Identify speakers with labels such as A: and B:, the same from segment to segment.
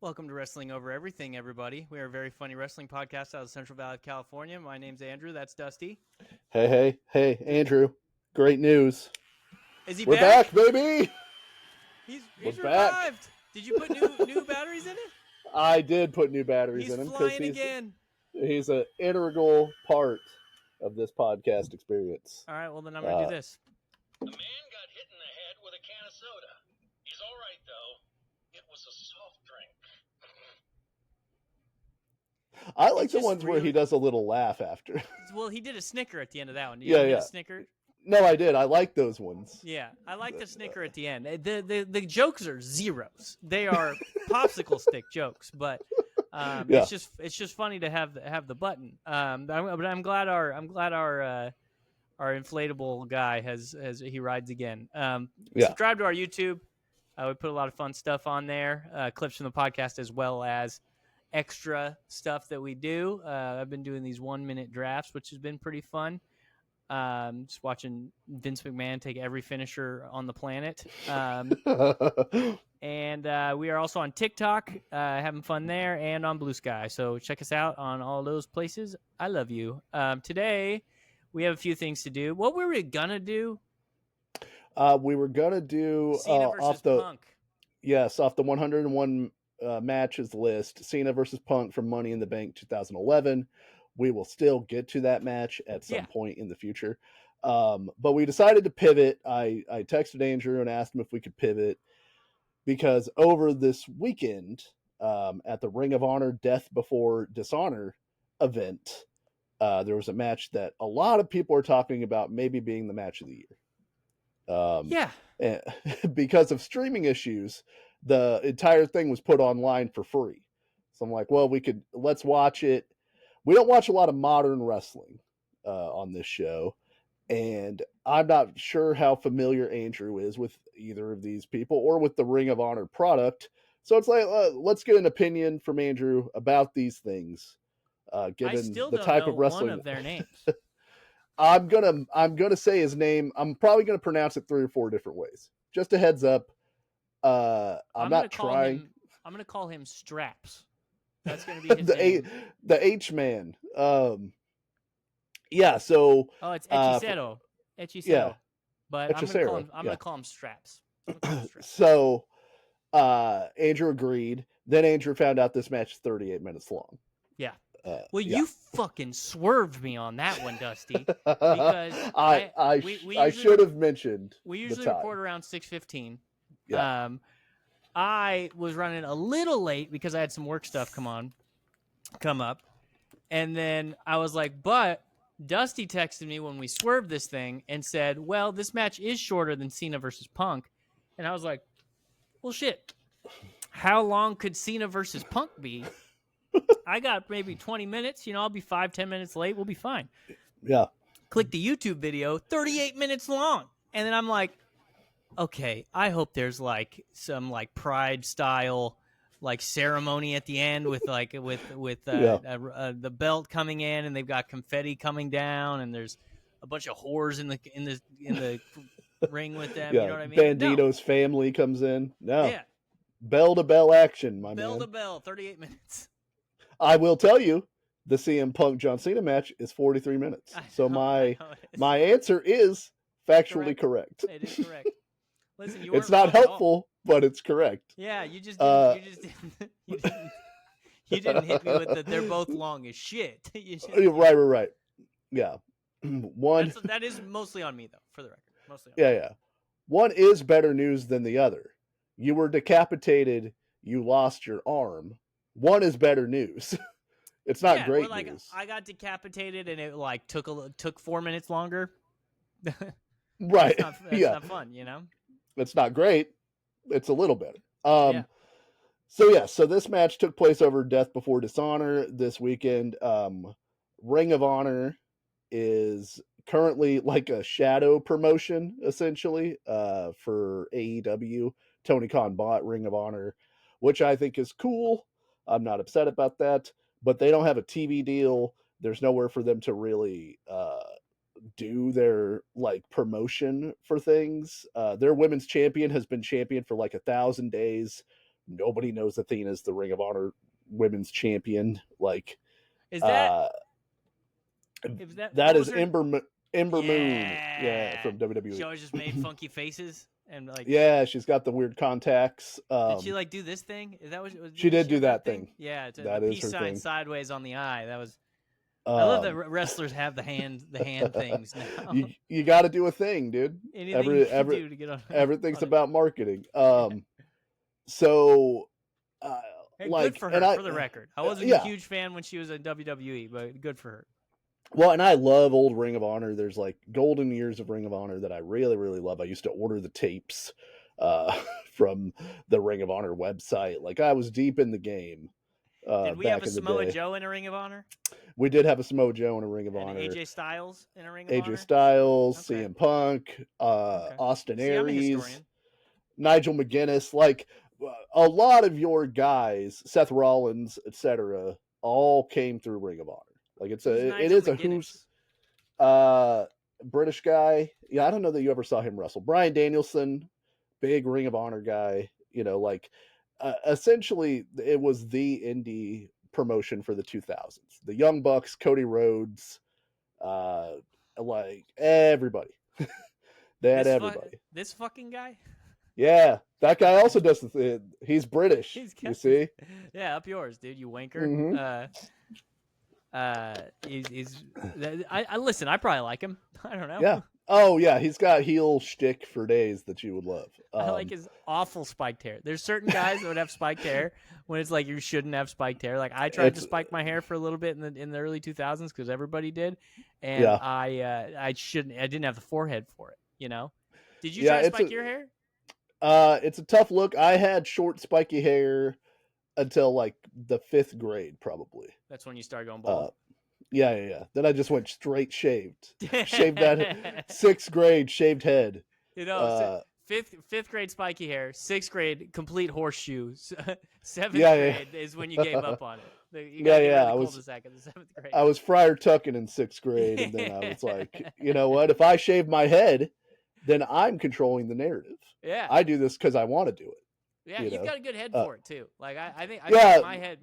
A: Welcome to Wrestling Over Everything, everybody. We are a very funny wrestling podcast out of the Central Valley of California. My name's Andrew. That's Dusty.
B: Hey, Andrew. Great news.
A: Is he
B: We're
A: back?
B: back, baby. We're
A: He's
B: back.
A: revived. Did you put new batteries in it?
B: I did put new batteries
A: He's
B: in him because
A: flying again.
B: he's an integral part of this podcast experience.
A: All right, well then I'm gonna do this.
C: The man got hit in the head with a can of soda. He's all right though. It was a soft drink.
B: I like
A: It's
B: the
A: just
B: ones where
A: really-
B: he does a little laugh after.
A: Well, he did a snicker at the end of that one. Did
B: Yeah,
A: you get
B: yeah.
A: a snicker?
B: No, I did. I like those ones.
A: Yeah, I like the snicker at the end. The jokes are zeros. They are popsicle stick jokes, but
B: Yeah.
A: it's just funny to have the button. But I'm glad our inflatable guy has he rides again.
B: Yeah.
A: Subscribe to our YouTube. We put a lot of fun stuff on there, clips from the podcast as well as extra stuff that we do. I've been doing these 1-minute drafts, which has been pretty fun. Just watching Vince McMahon take every finisher on the planet. And we are also on TikTok, having fun there, and on Blue Sky. So check us out on all those places. I love you. Today, we have a few things to do. What were we gonna do?
B: We were gonna do
A: Cena versus Punk.
B: off the 101 matches list, Cena versus Punk from Money in the Bank 2011. We will still get to that match at some point in the future. But we decided to pivot. I texted Andrew and asked him if we could pivot because over this weekend at the Ring of Honor Death Before Dishonor event, there was a match that a lot of people are talking about maybe being the match of the year. Because of streaming issues, the entire thing was put online for free. So I'm like, well, let's watch it. We don't watch a lot of modern wrestling on this show, and I'm not sure how familiar Andrew is with either of these people or with the Ring of Honor product. So it's like, let's get an opinion from Andrew about these things, given
A: I still
B: the
A: don't
B: type
A: know
B: of wrestling.
A: one of their names.
B: I'm gonna say his name. I'm probably gonna pronounce it 3 or 4 different ways. Just a heads up. I'm not trying.
A: I'm gonna call him Straps. That's gonna be his name.
B: The H man. Yeah. So.
A: Oh, it's Hechicero. Hechicero.
B: Yeah.
A: But
B: Hechicero,
A: I'm gonna call him Straps.
B: So, Andrew agreed. Then Andrew found out this match is 38 minutes long.
A: Yeah.
B: Yeah.
A: You fucking swerved me on that one, Dusty. Because
B: I should have mentioned.
A: We usually
B: the time.
A: record around 6:15.
B: Yeah.
A: I was running a little late because I had some work stuff come up, and then I was like, but Dusty texted me when we swerved this thing and said, well, this match is shorter than Cena versus Punk, and I was like, well, shit, how long could Cena versus Punk be? I got maybe 20 minutes. I'll be 5-10 minutes late. We'll be fine.
B: Yeah.
A: Click the YouTube video, 38 minutes long, and then I'm like, okay, I hope there's like some like Pride style like ceremony at the end with like the belt coming in and they've got confetti coming down and there's a bunch of whores in the ring with them.
B: Yeah.
A: You know what I mean?
B: Bandido's family comes in. No.
A: Yeah.
B: Bell to bell action, my man.
A: Bell to bell, 38 minutes.
B: I will tell you, the CM Punk John Cena match is 43 minutes. So my answer is factually correct.
A: It is correct. Listen, you
B: it's not helpful, but it's correct.
A: Yeah, you didn't hit me with that. They're both long as shit.
B: Right. Yeah.
A: That is mostly on me, though, for the record. Mostly.
B: Yeah. One is better news than the other. You were decapitated. You lost your arm. One is better news. It's not great news.
A: I got decapitated, and it like took 4 minutes longer.
B: Right.
A: That's not fun,
B: It's not great. It's a little better. So this match took place over Death Before Dishonor this weekend. Ring of Honor is currently like a shadow promotion, essentially, for AEW. Tony Khan bought Ring of Honor, which I think is cool. I'm not upset about that, but they don't have a TV deal. There's nowhere for them to really do their like promotion for things. Their women's champion has been champion for like 1,000 days. nobody knows Athena's the Ring of Honor Women's Champion. Like,
A: Is that
B: that is
A: her...
B: Ember Moon,
A: yeah,
B: from WWE.
A: She always just made funky faces and like.
B: Yeah, she's got the weird contacts.
A: Did she like do this thing? Is that what
B: she did? Do
A: have
B: that thing?
A: Yeah, it's
B: that
A: the
B: is
A: peace
B: her
A: sign
B: thing.
A: sideways on the eye. That was. I love that wrestlers have the hand things now.
B: You got to do a thing, dude.
A: Anything you can do to get on.
B: Everything's about marketing. So,
A: hey,
B: like,
A: good for her. For the record, I wasn't a huge fan when she was in WWE, but good for her.
B: Well, and I love old Ring of Honor. There's like golden years of Ring of Honor that I really, really love. I used to order the tapes from the Ring of Honor website. Like, I was deep in the game.
A: Did we have a Samoa Joe in a Ring of Honor?
B: We did have a Samoa Joe in a Ring of Honor.
A: AJ Styles in a Ring of Honor?
B: AJ Styles, okay. CM Punk, Austin Aries, Nigel McGuinness. Like, a lot of your guys, Seth Rollins, etc., all came through Ring of Honor. Like, it is a who's British guy. Yeah, I don't know that you ever saw him wrestle. Bryan Danielson, big Ring of Honor guy. You know, like, essentially, it was the indie promotion for the 2000s. The Young Bucks, Cody Rhodes, like, everybody. They had everybody.
A: This fucking guy?
B: Yeah, that guy also does the thing. He's British. You see?
A: Yeah, up yours, dude. You wanker.
B: Mm-hmm.
A: I listen. I probably like him. I don't know.
B: Yeah. Oh yeah, he's got heel shtick for days that you would love.
A: I like his awful spiked hair. There's certain guys that would have spiked hair when it's like you shouldn't have spiked hair. Like, I tried to spike my hair for a little bit in the early 2000s because everybody did, and I shouldn't. I didn't have the forehead for it. You know? Did you try to spike your hair?
B: It's a tough look. I had short spiky hair until like the 5th grade, probably.
A: That's when you started going bald.
B: Yeah. Then I just went straight shaved. Shaved that 6th grade shaved head.
A: You know, fifth grade spiky hair, 6th grade complete horseshoes, 7th grade is when you gave up on it. You got
B: I was in the 7th grade. I was Friar Tucking in 6th grade, and then I was like, you know what? If I shave my head, then I'm controlling the narrative.
A: Yeah,
B: I do this because I want to do it.
A: Yeah, you've got a good head for it too. Like, I think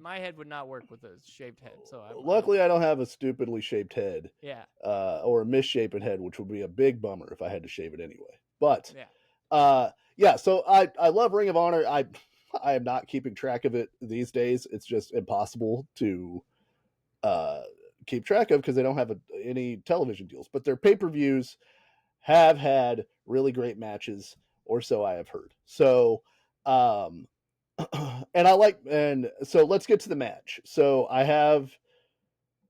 A: my head would not work with a shaved head. So
B: luckily, I don't have a stupidly shaped head.
A: Yeah.
B: Or a misshapen head, which would be a big bummer if I had to shave it anyway. But so I love Ring of Honor. I am not keeping track of it these days. It's just impossible to keep track of because they don't have any television deals. But their pay-per-views have had really great matches, or so I have heard. So. And so let's get to the match. So I have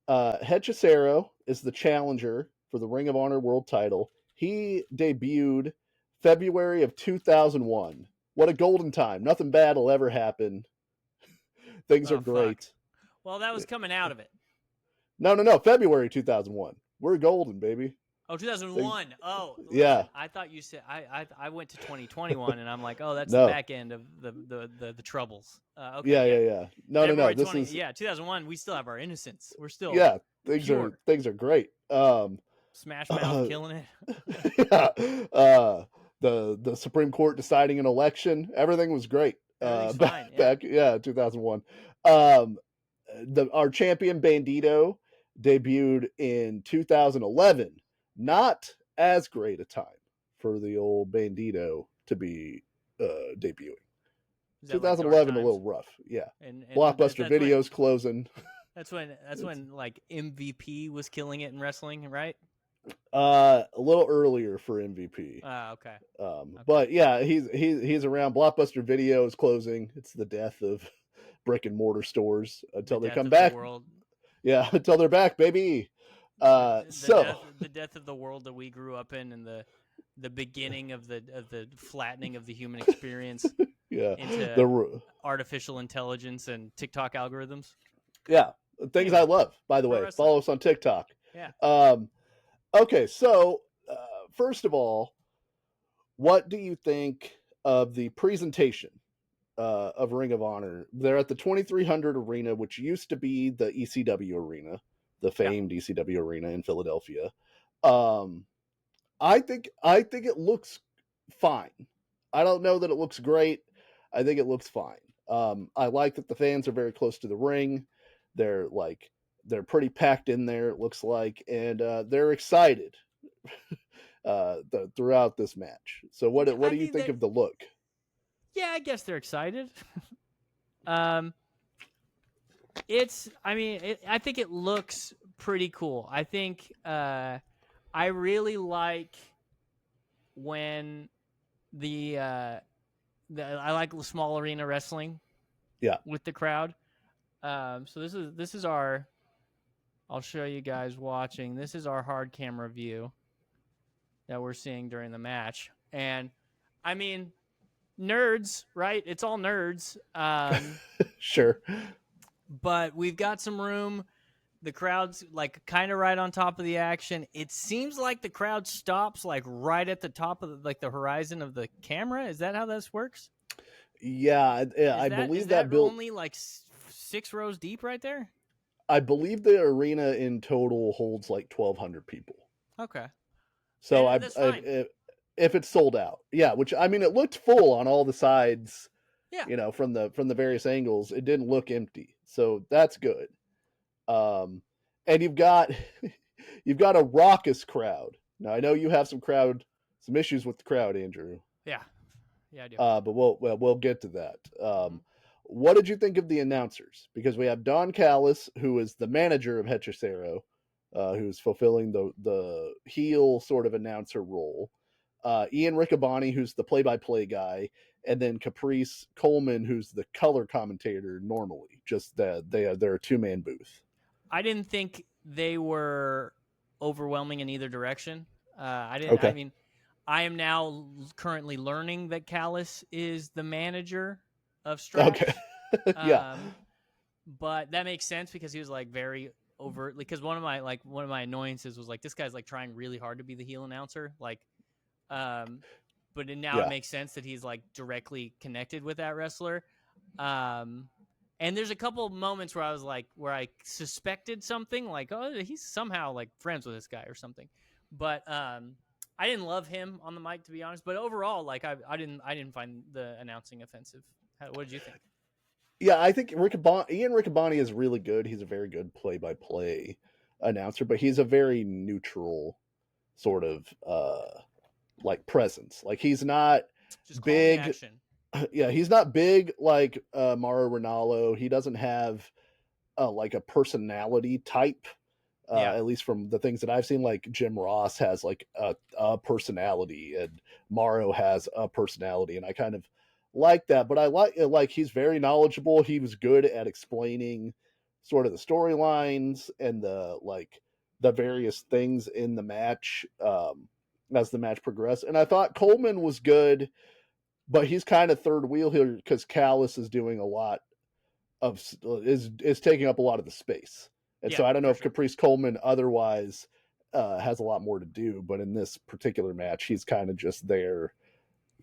B: Hechicero is the challenger for the Ring of Honor World Title. He debuted February of 2001. What a golden time. Nothing bad will ever happen. Things are great.
A: Fuck. Well, that was coming out of it.
B: No. February 2001. We're golden, baby.
A: Oh, 2001. Oh,
B: yeah.
A: I thought you said I went to 2021, and I'm like, oh, that's the back end of the troubles. Okay.
B: Yeah. No. This is
A: 2001. We still have our innocence. We're still
B: things are great.
A: Smash Mouth killing it.
B: Yeah. The Supreme Court deciding an election. Everything was great. Back 2001. Our champion Bandido debuted in 2011. Not as great a time for the old Bandido to be debuting. 2011 a little rough, yeah. And Blockbuster Video's closing.
A: That's when like MVP was killing it in wrestling, right?
B: A little earlier for MVP.
A: Okay.
B: But yeah, he's around. Blockbuster Video is closing. It's the death of brick and mortar stores until they come back. Yeah, until they're back, baby.
A: The death of the world that we grew up in, and the beginning of the flattening of the human experience into artificial intelligence and TikTok algorithms.
B: Yeah, things I love. By the way, follow us on TikTok.
A: Yeah.
B: Okay, so first of all, what do you think of the presentation of Ring of Honor? They're at the 2300 Arena, which used to be the ECW Arena. The famed ECW Arena in Philadelphia. I think it looks fine. I don't know that it looks great. I think it looks fine. I like that the fans are very close to the ring. They're pretty packed in there, it looks like, and they're excited throughout this match. So what do you think of the look?
A: Yeah, I guess they're excited. I think it looks pretty cool. I think I really like when I like small arena wrestling.
B: Yeah.
A: With the crowd. So this is our. I'll show you guys watching. This is our hard camera view that we're seeing during the match, and I mean, nerds, right? It's all nerds.
B: Sure.
A: But we've got some room. The crowd's like kind of right on top of the action. It seems like the crowd stops like right at the top of the horizon of the camera. Is that how this works?
B: Yeah, I believe that built
A: only like 6 rows deep right there.
B: I believe the arena in total holds like 1,200 people.
A: Okay.
B: So
A: that's fine.
B: If it's sold out, yeah. Which I mean, it looked full on all the sides.
A: Yeah.
B: You know, from the various angles, it didn't look empty. So that's good. And you've got a raucous crowd. Now I know you have some issues with the crowd, Andrew.
A: Yeah, I do.
B: But we'll get to that. What did you think of the announcers? Because we have Don Callis, who is the manager of Hechicero, who's fulfilling the heel sort of announcer role. Ian Riccaboni, who's the play-by-play guy, and then Caprice Coleman, who's the color commentator normally. Just that they're a 2-man booth.
A: I didn't think they were overwhelming in either direction. I didn't.
B: Okay.
A: I mean, I am now currently learning that Callis is the manager of Strash.
B: Okay. Yeah.
A: But that makes sense because he was like very overtly. Because one of my annoyances was like this guy's like trying really hard to be the heel announcer. Like, but it makes sense that he's like directly connected with that wrestler. And there's a couple of moments where I suspected something like, oh, he's somehow like friends with this guy or something. But I didn't love him on the mic, to be honest. But overall, like I didn't find the announcing offensive. What did you think?
B: Yeah, I think Ian Riccaboni is really good. He's a very good play-by-play announcer, but he's a very neutral sort of like presence. Like he's not
A: Just
B: big.
A: Action.
B: Yeah, he's not big like Mauro Ranallo. He doesn't have like a personality type. At least from the things that I've seen, like Jim Ross has like a personality, and Mauro has a personality, and I kind of like that. But I like he's very knowledgeable. He was good at explaining sort of the storylines and the various things in the match as the match progressed. And I thought Coleman was good, but he's kind of third wheel here because Callis is doing a lot of is taking up a lot of the space. And so I don't know if Caprice Coleman otherwise has a lot more to do, but in this particular match, he's kind of just there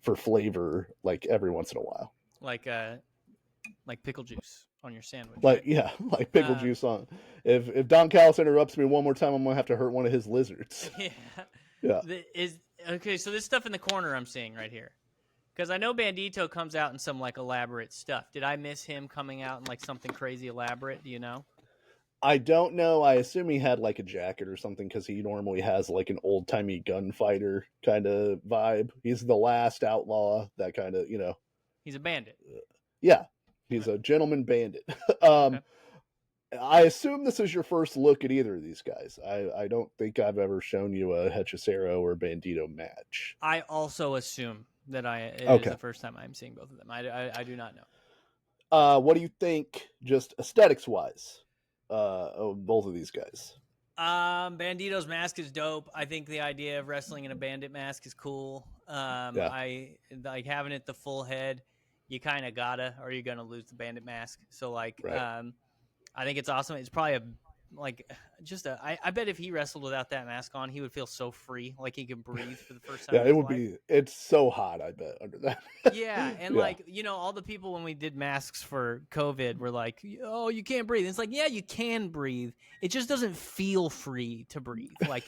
B: for flavor, like every once in a while,
A: like pickle juice on your sandwich.
B: Like like pickle juice on. If Don Callis interrupts me one more time, I'm gonna have to hurt one of his lizards.
A: Yeah. Okay. So this stuff in the corner I'm seeing right here. Because I know Bandido comes out in some like elaborate stuff. Did I miss him coming out in like something crazy elaborate? Do you know?
B: I don't know. I assume he had like a jacket or something because he normally has like an old timey gunfighter kind of vibe. He's the last outlaw, that kind of,
A: He's a bandit.
B: Yeah, he's a gentleman bandit.
A: Okay.
B: I assume this is your first look at either of these guys. I don't think I've ever shown you a Hechicero or Bandido match.
A: I also assume that it is the first time I'm seeing both of them. I do not know.
B: What do you think, just aesthetics wise, of both of these guys?
A: Bandido's mask is dope. I think the idea of wrestling in a bandit mask is cool. I like having it the full head. You kind of gotta, or you're gonna lose the bandit mask. So like,
B: right.
A: I think it's awesome. It's probably I bet if he wrestled without that mask on, he would feel so free, like he could breathe for the first time.
B: Yeah, it would be. It's so hot, I bet, under that.
A: Yeah, and like all the people when we did masks for COVID were like, "Oh, you can't breathe." And it's like, yeah, you can breathe. It just doesn't feel free to breathe. Like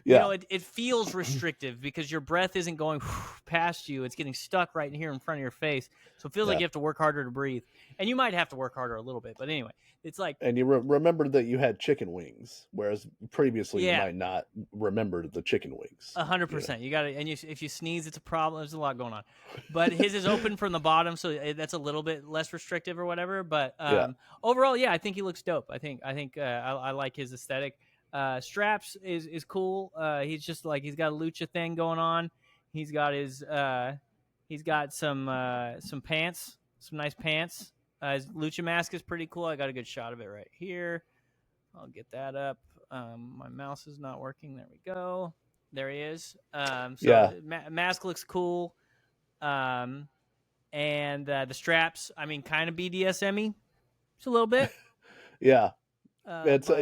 A: You know, it feels restrictive because your breath isn't going past you. It's getting stuck right here in front of your face. So it feels like you have to work harder to breathe. And you might have to work harder a little bit. But anyway, it's like...
B: And you remember that you had chicken wings, whereas previously you
A: Yeah.
B: might not remember the chicken wings.
A: 100%. You got to, and if you sneeze, it's a problem. There's a lot going on. But his is open from the bottom, so that's a little bit less restrictive or whatever. But overall, yeah, I think he looks dope. I think I like his aesthetic. Straps is cool. He's just like, he's got a lucha thing going on. He's got some pants, some nice pants. His lucha mask is pretty cool. I got a good shot of it right here. I'll get that up. My mouse is not working. There we go. There he is. Mask looks cool. And the straps, I mean, kind of BDSM-y. Just a little bit.
B: Yeah. It's a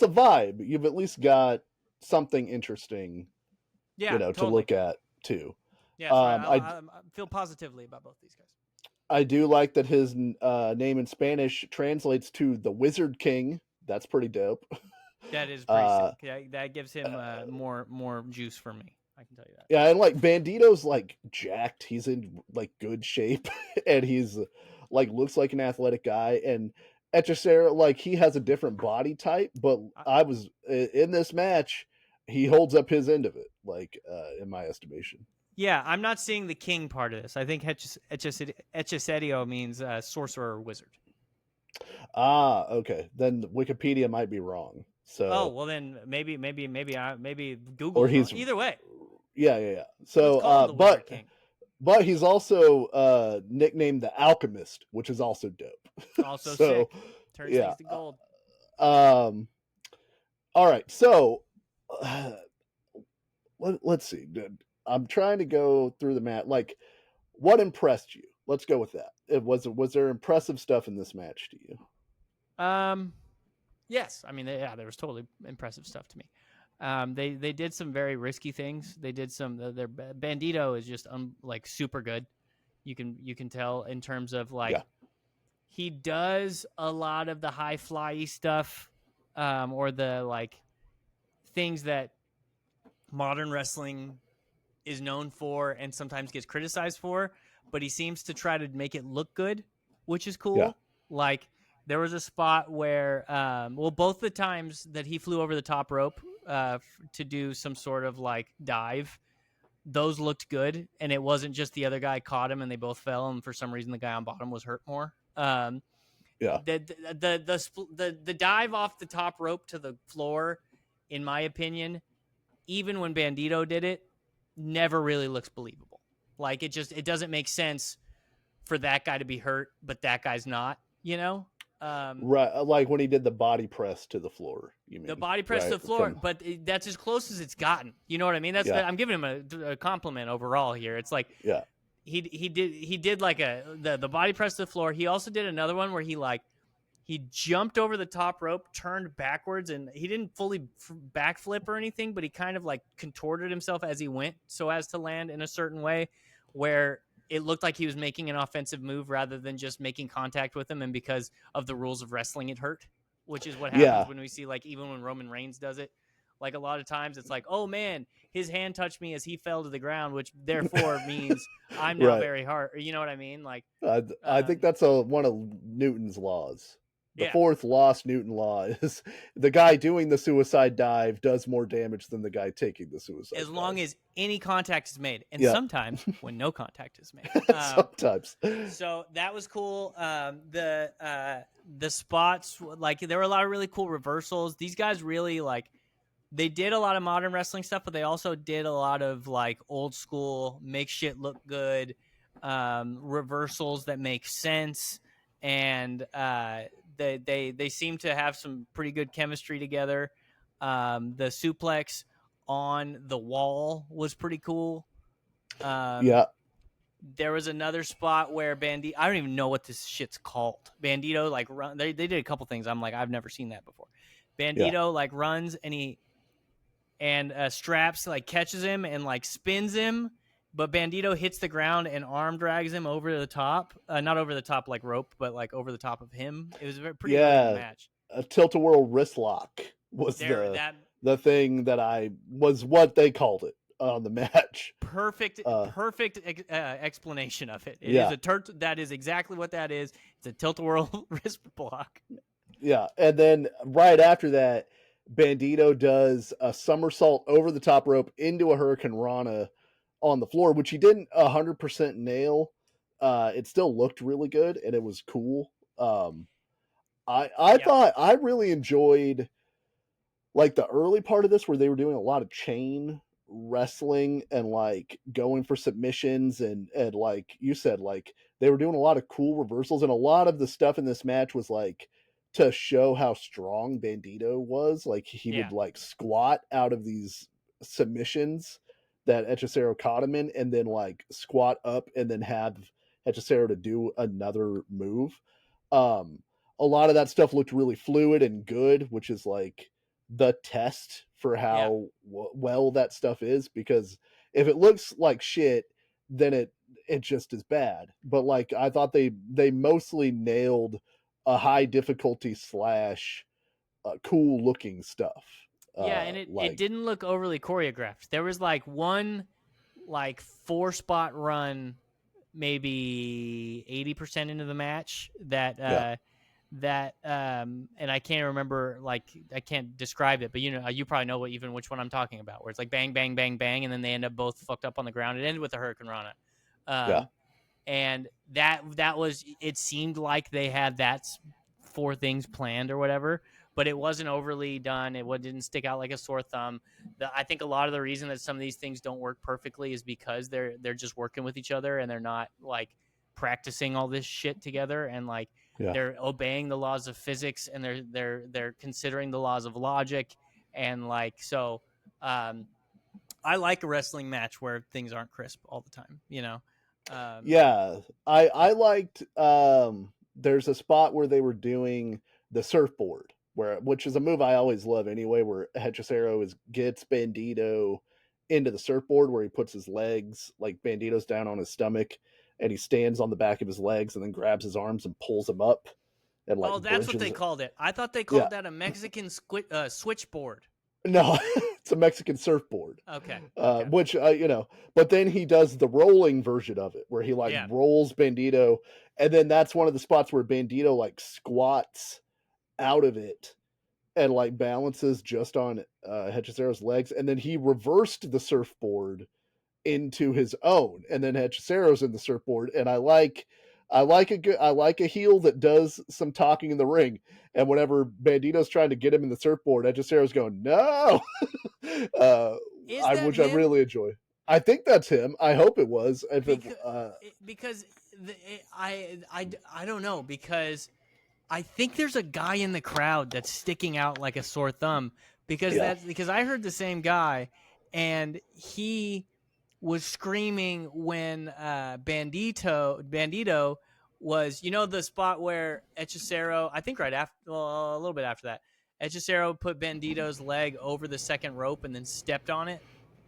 B: vibe. You've at least got something interesting, totally. To look at too.
A: Yeah, I feel positively about both these guys.
B: I do like that his name in Spanish translates to the Wizard King. That's pretty dope.
A: That is pretty sick. Yeah, that gives him more juice for me. I can tell you that.
B: Yeah, and like Bandido's like jacked. He's in like good shape, and he's like looks like an athletic guy. And Hechicero, like he has a different body type, but I was in this match. He holds up his end of it, like in my estimation.
A: Yeah, I'm not seeing the king part of this. I think Hechicero means sorcerer or wizard.
B: Ah, okay. Then Wikipedia might be wrong. So
A: well, then maybe Google.
B: Or he's
A: either way.
B: Yeah. So, but he's also nicknamed the Alchemist, which is also dope.
A: Also sick. Turns things to gold.
B: All right. So let's see. I'm trying to go through the match. Like, what impressed you? Let's go with that. Was there impressive stuff in this match to you?
A: Yes. I mean, there was totally impressive stuff to me. They did some very risky things. They did some. Their Bandido is just like super good. You can tell in terms of like he does a lot of the high fly stuff, or the like things that modern wrestling is known for and sometimes gets criticized for, but he seems to try to make it look good, which is cool.
B: Yeah.
A: Like there was a spot where, both the times that he flew over the top rope to do some sort of like dive, those looked good, and it wasn't just the other guy caught him and they both fell, and for some reason the guy on bottom was hurt more. The dive off the top rope to the floor, in my opinion, even when Bandido did it, never really looks believable. Like it doesn't make sense for that guy to be hurt, but that guy's not,
B: right. Like when he did the body press to the floor, you mean?
A: The body press to the floor, but that's as close as it's gotten. You know what I mean? I'm giving him a compliment overall here. It's like, he did like the body press to the floor. He also did another one where he jumped over the top rope, turned backwards, and he didn't fully backflip or anything, but he kind of like contorted himself as he went so as to land in a certain way where it looked like he was making an offensive move rather than just making contact with him. And because of the rules of wrestling, it hurt, which is what happens when we see, like, even when Roman Reigns does it. Like a lot of times it's like, oh man, his hand touched me as he fell to the ground, which therefore means I'm now very hard. You know what I mean? Like,
B: I think that's one of Newton's laws. The fourth lost Newton law is the guy doing the suicide dive does more damage than the guy taking the suicide dive.
A: As long as any contact is made. And sometimes when no contact is made.
B: Sometimes.
A: So that was cool. The spots, like there were a lot of really cool reversals. These guys really they did a lot of modern wrestling stuff, but they also did a lot of like old school, make shit look good, reversals that make sense. And they seem to have some pretty good chemistry together. The suplex on the wall was pretty cool. There was another spot where Bandido, I don't even know what this shit's called. Bandido run. They did a couple things. I'm like, I've never seen that before. Bandido runs and Straps catches him and spins him. But Bandido hits the ground and arm drags him over the top. Not over the top like rope, but over the top of him. It was a pretty good match.
B: A tilt-a-whirl wrist lock was the thing that was what they called it on the match.
A: Perfect explanation of it. It
B: Yeah.
A: is that is exactly what that is. It's a tilt-a-whirl wrist block.
B: Yeah, and then right after that, Bandido does a somersault over the top rope into a Hurricane Rana on the floor, which he didn't 100% nail. It still looked really good, and it was cool. I thought I really enjoyed like the early part of this where they were doing a lot of chain wrestling and like going for submissions and like you said, like they were doing a lot of cool reversals, and a lot of the stuff in this match was like to show how strong Bandido was. Like he would like squat out of these submissions that Hechicero caught him in, and then like squat up and then have Hechicero to do another move. A lot of that stuff looked really fluid and good, which is like the test for how well that stuff is, because if it looks like shit, then it just is bad. But like I thought they mostly nailed a high difficulty / cool looking stuff.
A: And it didn't look overly choreographed. There was like one like 4-spot run, maybe 80% into the match that and I can't remember, like I can't describe it, but you probably know which one I'm talking about, where it's like bang bang bang bang and then they end up both fucked up on the ground. It ended with a Hurricane Rana. And that was, it seemed like they had that 4 things planned or whatever, but it wasn't overly done. It didn't stick out like a sore thumb. I think a lot of the reason that some of these things don't work perfectly is because they're just working with each other and they're not like practicing all this shit together, and like they're obeying the laws of physics, and they're considering the laws of logic, and like so. I like a wrestling match where things aren't crisp all the time,
B: I liked there's a spot where they were doing the surfboard, which is a move I always love anyway, where Hechicero gets Bandido into the surfboard, where he puts his legs, like Bandido's down on his stomach, and he stands on the back of his legs and then grabs his arms and pulls him up. And like
A: that's what they called it. I thought they called that a Mexican switchboard.
B: No, it's a Mexican surfboard.
A: Okay.
B: Which but then he does the rolling version of it, where he like rolls Bandido, and then that's one of the spots where Bandido like squats out of it and like balances just on Hechicero's legs, and then he reversed the surfboard into his own, and then Hechicero's in the surfboard, and I like a heel that does some talking in the ring. And whenever Bandido's trying to get him in the surfboard, Hechicero's going, no, which I really enjoy. I think that's him. I hope it was.
A: Because I don't know, because I think there's a guy in the crowd that's sticking out like a sore thumb, because I heard the same guy, and he was screaming when Bandido was, the spot where Hechicero, I think right after, well, a little bit after that, Hechicero put Bandido's leg over the second rope and then stepped on it.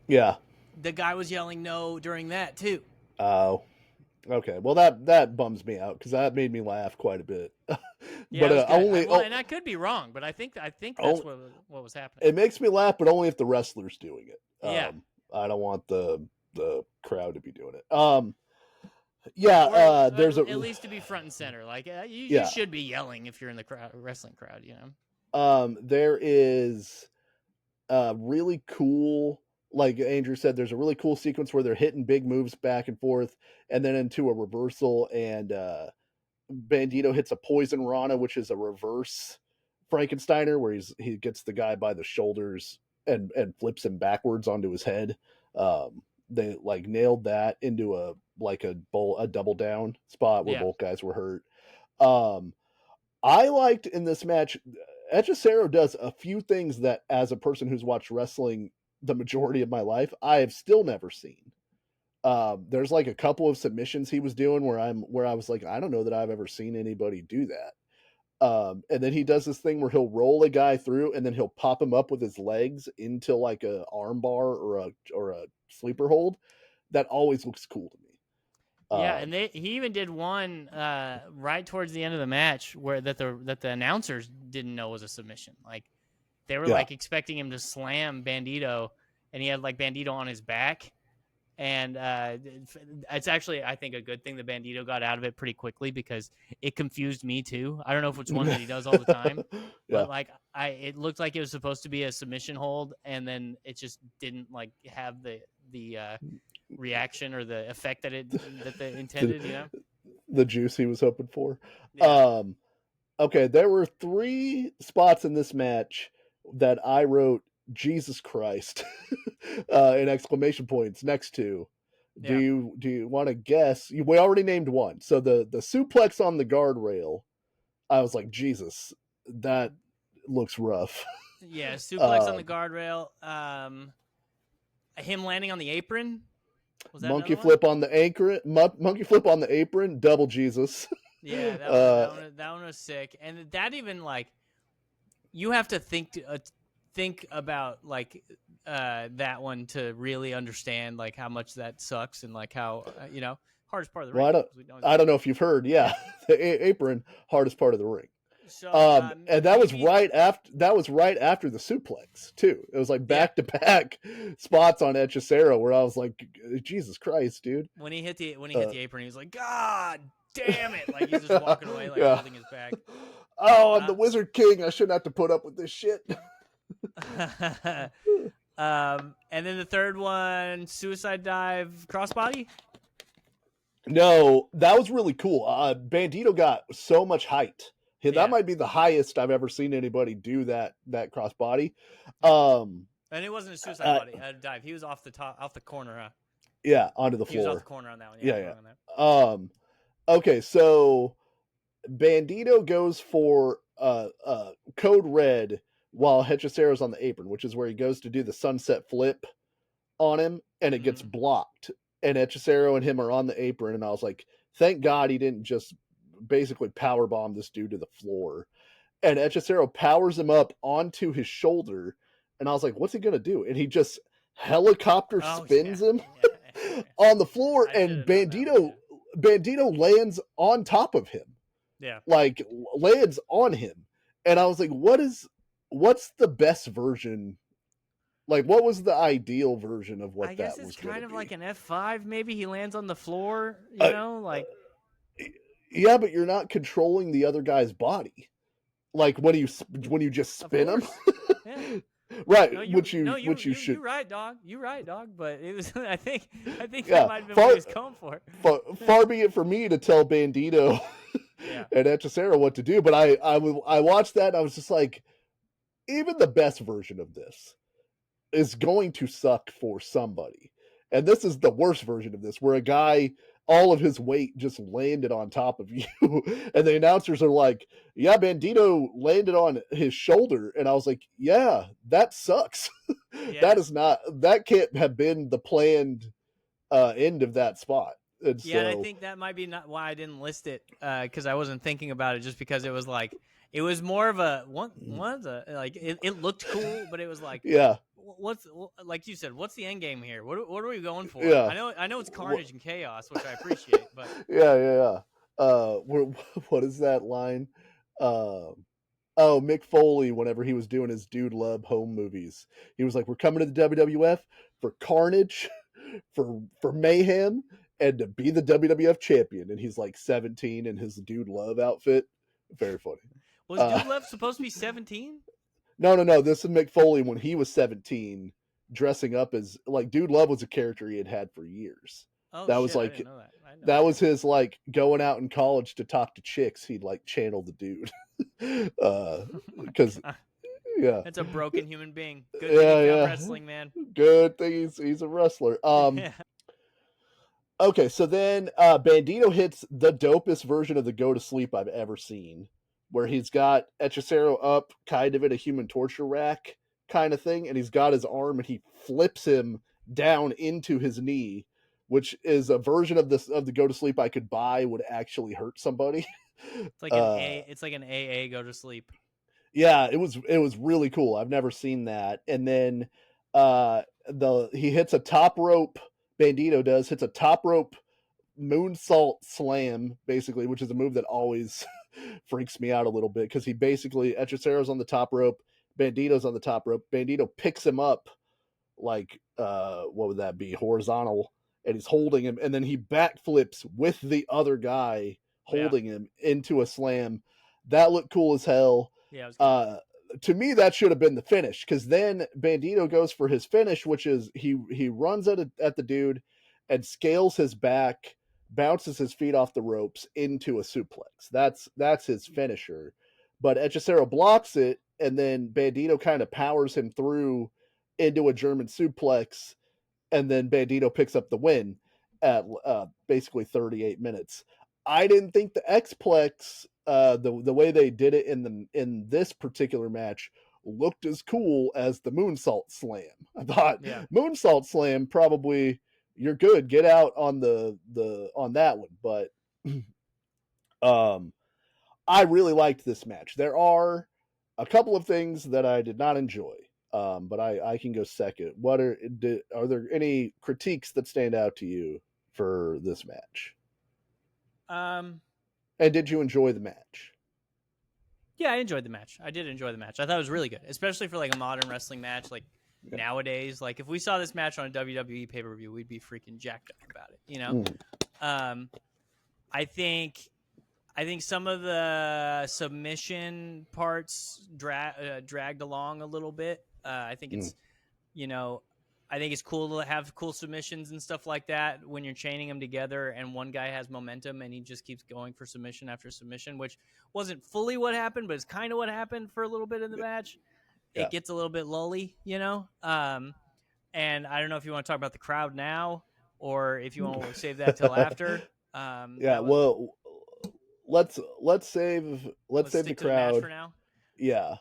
B: Yeah.
A: The guy was yelling no during that too.
B: Oh. Okay. Well, that bums me out, because that made me laugh quite a bit.
A: Yeah, but and I could be wrong, but I think that's what was happening.
B: It makes me laugh, but only if the wrestler's doing it.
A: Yeah.
B: I don't want the crowd to be doing it. There's
A: at least to be front and center. Like you should be yelling if you're in the wrestling crowd,
B: There is really cool, like Andrew said, there's a really cool sequence where they're hitting big moves back and forth and then into a reversal, and Bandido hits a poison Rana, which is a reverse Frankensteiner, where he gets the guy by the shoulders and flips him backwards onto his head. They like nailed that into a double down spot where both guys were hurt. I liked in this match, Hechicero does a few things that, as a person who's watched wrestling the majority of my life, I have still never seen. There's like a couple of submissions he was doing where I was like, I don't know that I've ever seen anybody do that. And then he does this thing where he'll roll a guy through and then he'll pop him up with his legs into like a arm bar or a sleeper hold. That always looks cool to me.
A: Yeah, and he even did one right towards the end of the match where that the announcers didn't know was a submission. Like they were like expecting him to slam Bandido, and he had like Bandido on his back. And it's actually, I think, a good thing that Bandido got out of it pretty quickly because it confused me too. I don't know if it's one that he does all the time, but like it looked like it was supposed to be a submission hold, and then it just didn't like have the reaction or the effect that they intended. You know,
B: the juice he was hoping for.
A: yeah.
B: Okay, there were 3 spots in this match that I wrote Jesus Christ in exclamation points next to.
A: Yeah.
B: Do you want to guess? We already named one. So the suplex on the guardrail, I was like, Jesus, that looks rough.
A: Yeah, suplex on the guardrail. Him landing on the apron. Was that
B: monkey
A: another one?
B: flip on the apron. Monkey flip on the apron. Double Jesus.
A: Yeah, that one was sick, and that even like you have to think about like that one to really understand like how much that sucks and like how hardest part of the ring.
B: Well, I don't know if you've heard. Yeah, the apron, hardest part of the ring.
A: So,
B: and that was right after the suplex too. It was like back to back spots on Hechicero where I was like, Jesus Christ, dude.
A: When he hit the apron, he was like, God damn it! Like he's just walking away, like holding his back.
B: Oh, I'm the Wizard King. I shouldn't have to put up with this shit.
A: And then the third one, suicide dive, crossbody.
B: No, that was really cool. Bandido got so much height. That might be the highest I've ever seen anybody do that crossbody.
A: And it wasn't a suicide dive. He was off the corner, huh?
B: Yeah, onto the floor.
A: He was off the corner on that one.
B: Yeah. Okay, so Bandido goes for code red while Hechicero's on the apron, which is where he goes to do the sunset flip on him, and it gets blocked. And Hechicero and him are on the apron, and I was like, thank God he didn't just basically powerbomb this dude to the floor. And Hechicero powers him up onto his shoulder, and I was like, what's he gonna do? And he just helicopter spins him on the floor, and Bandido lands on top of him.
A: Yeah.
B: Like lands on him. And I was like, what's the best version? Like, what was the ideal version of what that was? I guess it's
A: kind of like an F5, maybe. He lands on the floor, like.
B: Yeah, but you're not controlling the other guy's body. Like when you just spin him.
A: Yeah.
B: Right,
A: no,
B: which you should.
A: You're right, dog. But it was. I think that might have been what he was going for.
B: Far be it for me to tell Bandido and Hechicero what to do, but I watched that and I was just like, even the best version of this is going to suck for somebody, and this is the worst version of this, where a guy, all of his weight just landed on top of you, and the announcers are like, yeah, Bandido landed on his shoulder, and I was like, yeah, that sucks. That can't have been the planned end of that spot. And
A: and I think that might be not why I didn't list it, because I wasn't thinking about it, just because it was like, it was more of a like it looked cool, but it was like, what's, like you said, what's the end game here? What are we going for? I know it's carnage and chaos, which I appreciate, but
B: what is that line? Mick Foley, whenever he was doing his Dude Love home movies, he was like, we're coming to the WWF for carnage, for mayhem, and to be the WWF champion. And he's like 17 in his Dude Love outfit. Very funny.
A: Was Dude Love supposed to be 17?
B: No. This is Mick Foley when he was 17, dressing up as, like, Dude Love was a character he had for years.
A: Oh,
B: that
A: shit,
B: was like,
A: I didn't know that.
B: That was his, like, going out in college to talk to chicks. He'd like channel the dude. Because
A: that's a broken human being. Good thing wrestling, man.
B: Good thing he's a wrestler. Okay, so then Bandido hits the dopest version of the go to sleep I've ever seen, where he's got Hechicero up kind of in a human torture rack kind of thing, and he's got his arm and he flips him down into his knee, which is a version of the go to sleep I could buy would actually hurt somebody.
A: It's like an AA go to sleep.
B: Yeah, it was really cool. I've never seen that. And then he hits a top rope. Bandido hits a top rope moonsault slam, basically, which is a move that always freaks me out a little bit, because Hechicero's on the top rope, Bandido's on the top rope. Bandido picks him up like what would that be, horizontal, and he's holding him, and then he backflips with the other guy holding him into a slam. That looked cool as hell.
A: Yeah, it was good.
B: To me, that should have been the finish, because then Bandido goes for his finish, which is he runs at the dude and scales his back, bounces his feet off the ropes into a suplex. That's his finisher. But Hechicero blocks it, and then Bandido kind of powers him through into a German suplex, and then Bandido picks up the win at basically 38 minutes. I didn't think the Xplex, the way they did it in this particular match, looked as cool as the Moonsault Slam. I thought Moonsault Slam, probably you're good, get out on on that one, but I really liked this match. There are a couple of things that I did not enjoy. But I can go second. Are there any critiques that stand out to you for this match? And did you enjoy the match?
A: Yeah, I enjoyed the match. I did enjoy the match. I thought it was really good, especially for like a modern wrestling match. Like nowadays, like if we saw this match on a WWE pay-per-view, we'd be freaking jacked up about it. You know, I think some of the submission parts dragged along a little bit. I think it's, I think it's cool to have cool submissions and stuff like that when you're chaining them together and one guy has momentum and he just keeps going for submission after submission, which wasn't fully what happened, but it's kind of what happened for a little bit of the match. It gets a little bit lully, and I don't know if you want to talk about the crowd now or if you want to save that till after.
B: Let's save the crowd
A: for now.
B: Yeah.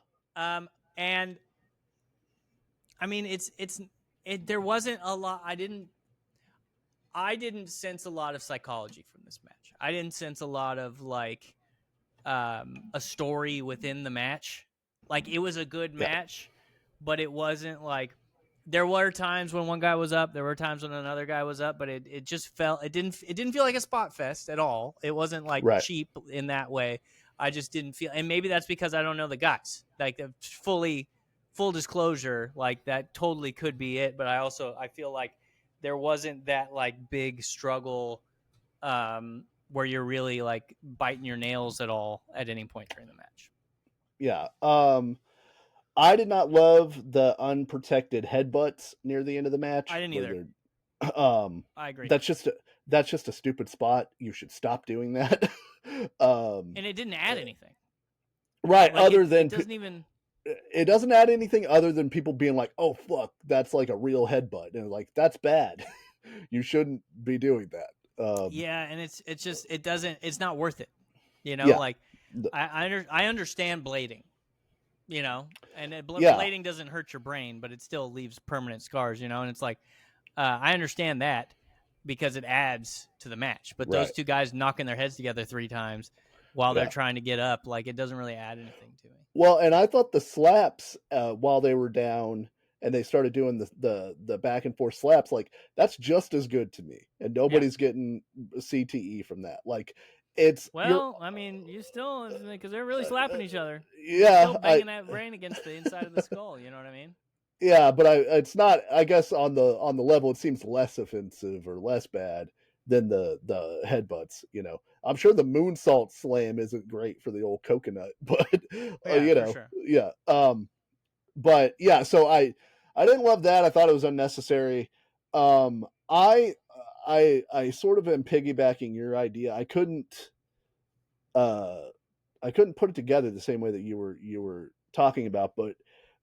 A: And I mean, there wasn't a lot. I didn't sense a lot of psychology from this match. I didn't sense a lot of like a story within the match. Like it was a good match, but it wasn't like there were times when one guy was up, there were times when another guy was up, but it just felt it didn't feel like a spot fest at all. It wasn't like cheap in that way. I just didn't feel, and maybe that's because I don't know the guys. Like full disclosure, like that totally could be it. But I feel like there wasn't that like big struggle where you're really like biting your nails at all at any point during the match.
B: Yeah. I did not love the unprotected headbutts near the end of the match.
A: I didn't either. I agree.
B: That's just a stupid spot. You should stop doing that.
A: And it didn't add anything.
B: Right.
A: Like it
B: doesn't add anything other than people being like, "Oh fuck, that's like a real headbutt," and like that's bad. You shouldn't be doing that.
A: And it's not worth it. Like I understand blading. And blading doesn't hurt your brain, but it still leaves permanent scars. And it's like I understand that because it adds to the match. But those two guys knocking their heads together 3 times while they're trying to get up, like it doesn't really add anything to me.
B: Well, and I thought the slaps while they were down and they started doing the back and forth slaps, like that's just as good to me. And nobody's getting CTE from that. Like
A: I mean, you still, because they're really slapping each other.
B: Yeah,
A: still banging that brain against the inside of the skull. You know what I mean?
B: Yeah, but it's not. I guess on the level, it seems less offensive or less bad than the headbutts. I'm sure the moonsault slam isn't great for the old coconut, but
A: sure.
B: But yeah. So I didn't love that. I thought it was unnecessary. I sort of am piggybacking your idea. I couldn't put it together the same way that you were talking about, but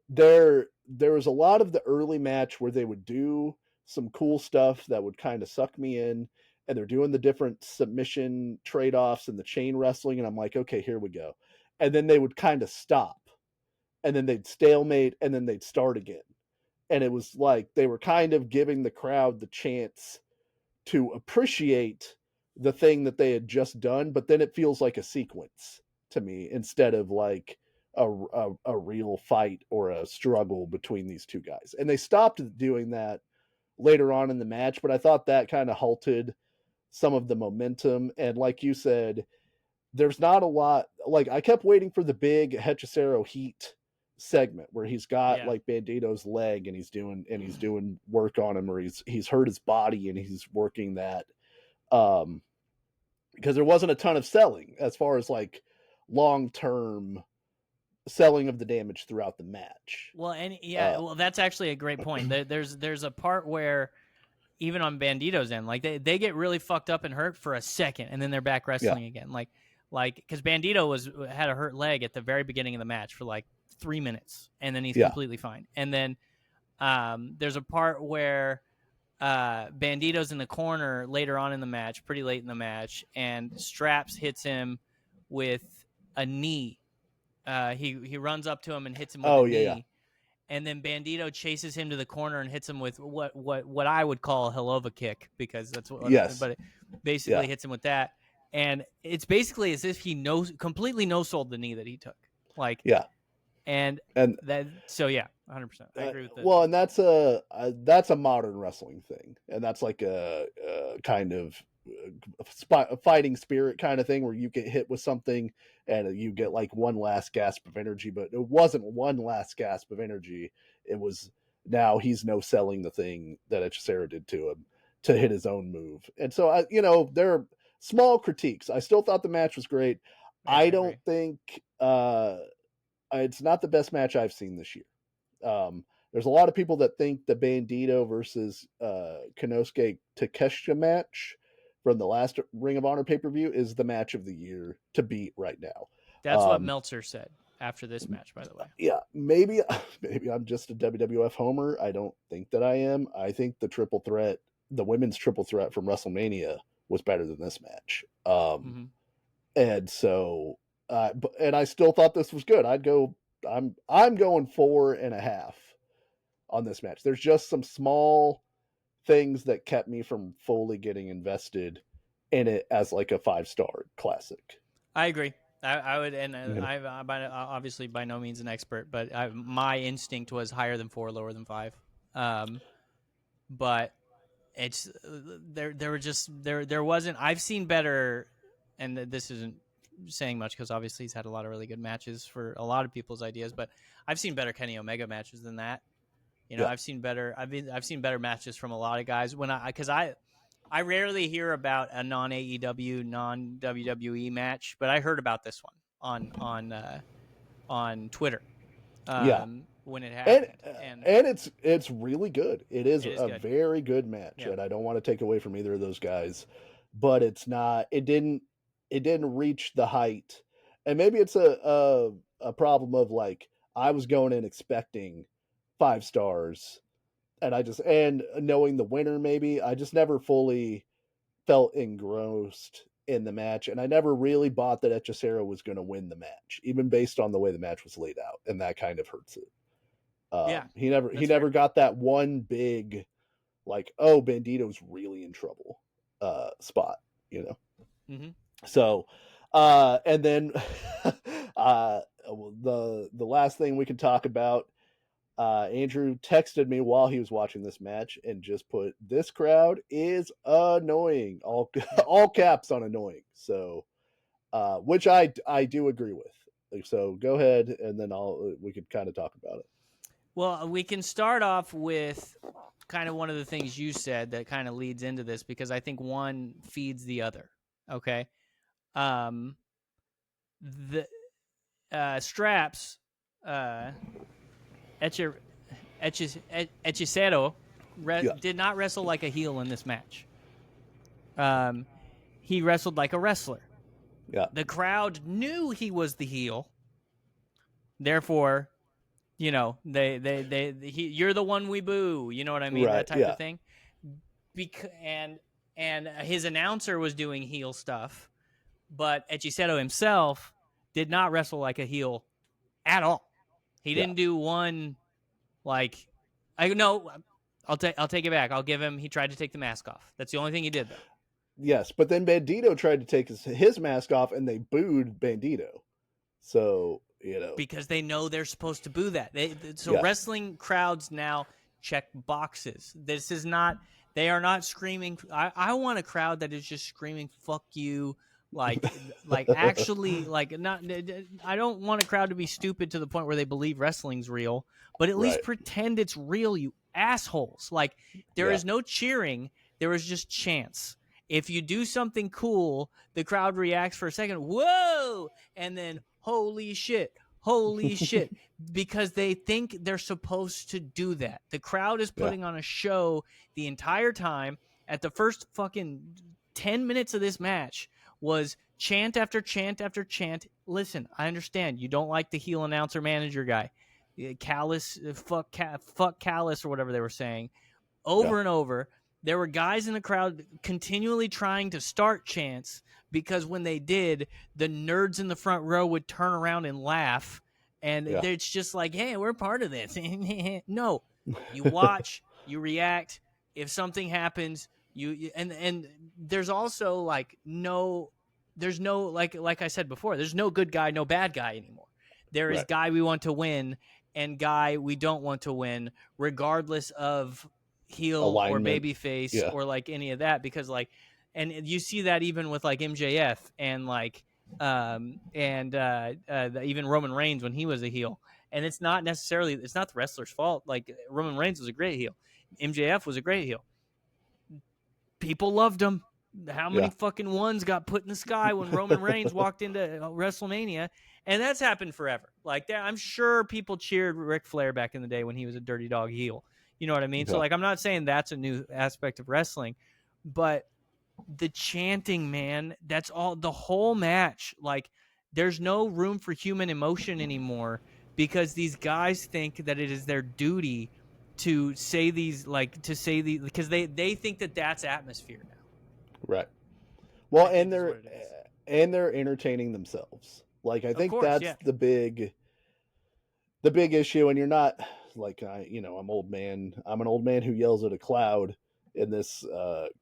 B: there was a lot of the early match where they would do some cool stuff that would kind of suck me in, and they're doing the different submission trade-offs and the chain wrestling, and I'm like, okay, here we go. And then they would kind of stop, and then they'd stalemate, and then they'd start again. And it was like they were kind of giving the crowd the chance to appreciate the thing that they had just done, but then it feels like a sequence to me instead of like a real fight or a struggle between these two guys. And they stopped doing that later on in the match, but I thought that kind of halted some of the momentum. And like you said, there's not a lot. Like I kept waiting for the big Hechicero heat segment where he's got
A: Yeah.
B: like Bandido's leg and he's doing work on him, or he's hurt his body and he's working that. Because there wasn't a ton of selling as far as like long-term selling of the damage throughout the match.
A: Well, well, that's actually a great point. There's a part where even on Bandido's end, like they get really fucked up and hurt for a second, and then they're back wrestling again. Like because Bandido had a hurt leg at the very beginning of the match for like 3 minutes, and then he's completely fine. And then there's a part where Bandido's in the corner later on in the match, pretty late in the match, and Straps hits him with a knee. He runs up to him and hits him with a knee. Yeah. And then Bandido chases him to the corner and hits him with what I would call a Helova kick, because that's what. But it basically hits him with that, and it's basically as if he completely no-sold the knee that he took. Like and that. So 100%. I agree with that.
B: Well, and that's a modern wrestling thing, and that's like a kind of a fighting spirit kind of thing where you get hit with something and you get like one last gasp of energy, but it wasn't one last gasp of energy. It was now he's no selling the thing that Hechicero did to him to hit his own move. And so there are small critiques. I still thought the match was great. I don't think it's not the best match I've seen this year. There's a lot of people that think the Bandido versus Konosuke Takeshita match from the last Ring of Honor pay-per-view is the match of the year to beat right now.
A: That's what Meltzer said after this match, by the way.
B: Yeah, maybe I'm just a WWF homer. I don't think that I am. I think the women's triple threat from WrestleMania was better than this match. And so, and I still thought this was good. I'm going 4.5 on this match. There's just some small things that kept me from fully getting invested in it as like a 5-star classic.
A: I agree. I would, and I'm obviously by no means an expert, but my instinct was higher than 4, lower than 5. But it's there wasn't. I've seen better, and this isn't saying much because obviously he's had a lot of really good matches for a lot of people's ideas, but I've seen better Kenny Omega matches than that. I've seen better matches from a lot of guys because I rarely hear about a non-AEW, non-WWE match, but I heard about this one on Twitter. When it happened,
B: and it's really good. It is a very good match, and I don't want to take away from either of those guys, but it's not. It didn't reach the height, and maybe it's a problem of like I was going in expecting 5 stars, and knowing the winner, maybe I just never fully felt engrossed in the match, and I never really bought that Hechicero was going to win the match, even based on the way the match was laid out, and that kind of hurts it. He never got that one big, like, oh, Bandido's really in trouble spot, So, and then the last thing we can talk about. Andrew texted me while he was watching this match and just put, "This crowd is annoying." All caps on annoying. So, which I do agree with. So go ahead, and then we could kind of talk about it.
A: Well, we can start off with kind of one of the things you said that kind of leads into this, because I think one feeds the other. Okay. The Straps, Hechicero did not wrestle like a heel in this match. He wrestled like a wrestler.
B: Yeah.
A: The crowd knew he was the heel. Therefore, you're the one we boo. You know what I mean?
B: Right,
A: that type of thing. And his announcer was doing heel stuff, but Hechicero himself did not wrestle like a heel at all. He didn't do one. Like, I'll take it back. I'll give him. He tried to take the mask off. That's the only thing he did, though.
B: Yes, but then Bandido tried to take his mask off, and they booed Bandido. So
A: because they know they're supposed to boo that. Wrestling crowds now check boxes. This is not. They are not screaming. I want a crowd that is just screaming "fuck you," Like actually, like not. I don't want a crowd to be stupid to the point where they believe wrestling's real, but at least
B: Right.
A: pretend it's real, you assholes. Like there
B: Yeah.
A: is no cheering, there is just chants. If you do something cool, the crowd reacts for a second, whoa, and then holy shit, because they think they're supposed to do that. The crowd is putting on a show the entire time. At the first fucking 10 minutes of this match was chant after chant after chant. Listen, I understand you don't like the heel announcer manager guy. Callous, fuck Callous, or whatever they were saying. Over and over, there were guys in the crowd continually trying to start chants because when they did, the nerds in the front row would turn around and laugh. And it's just like, hey, we're part of this. No, you watch, you react. If something happens, and there's also like there's no like I said before, there's no good guy, no bad guy anymore. There is guy we want to win and guy we don't want to win, regardless of heel
B: alignment,
A: or babyface or like any of that, because like, and you see that even with like MJF and like even Roman Reigns when he was a heel. And it's not the wrestler's fault. Like Roman Reigns was a great heel, MJF was a great heel, people loved him. How many fucking ones got put in the sky when Roman Reigns walked into WrestleMania? And that's happened forever. Like that, I'm sure people cheered Ric Flair back in the day when he was a dirty dog heel. You know what I mean? So like, I'm not saying that's a new aspect of wrestling, but the chanting, man, that's all, the whole match. Like there's no room for human emotion anymore because these guys think that it is their duty to say these, because they think that that's atmosphere now.
B: Right. Well, and they're entertaining themselves. Like I think that's the big issue. And you're not like I'm old man. I'm an old man who yells at a cloud in this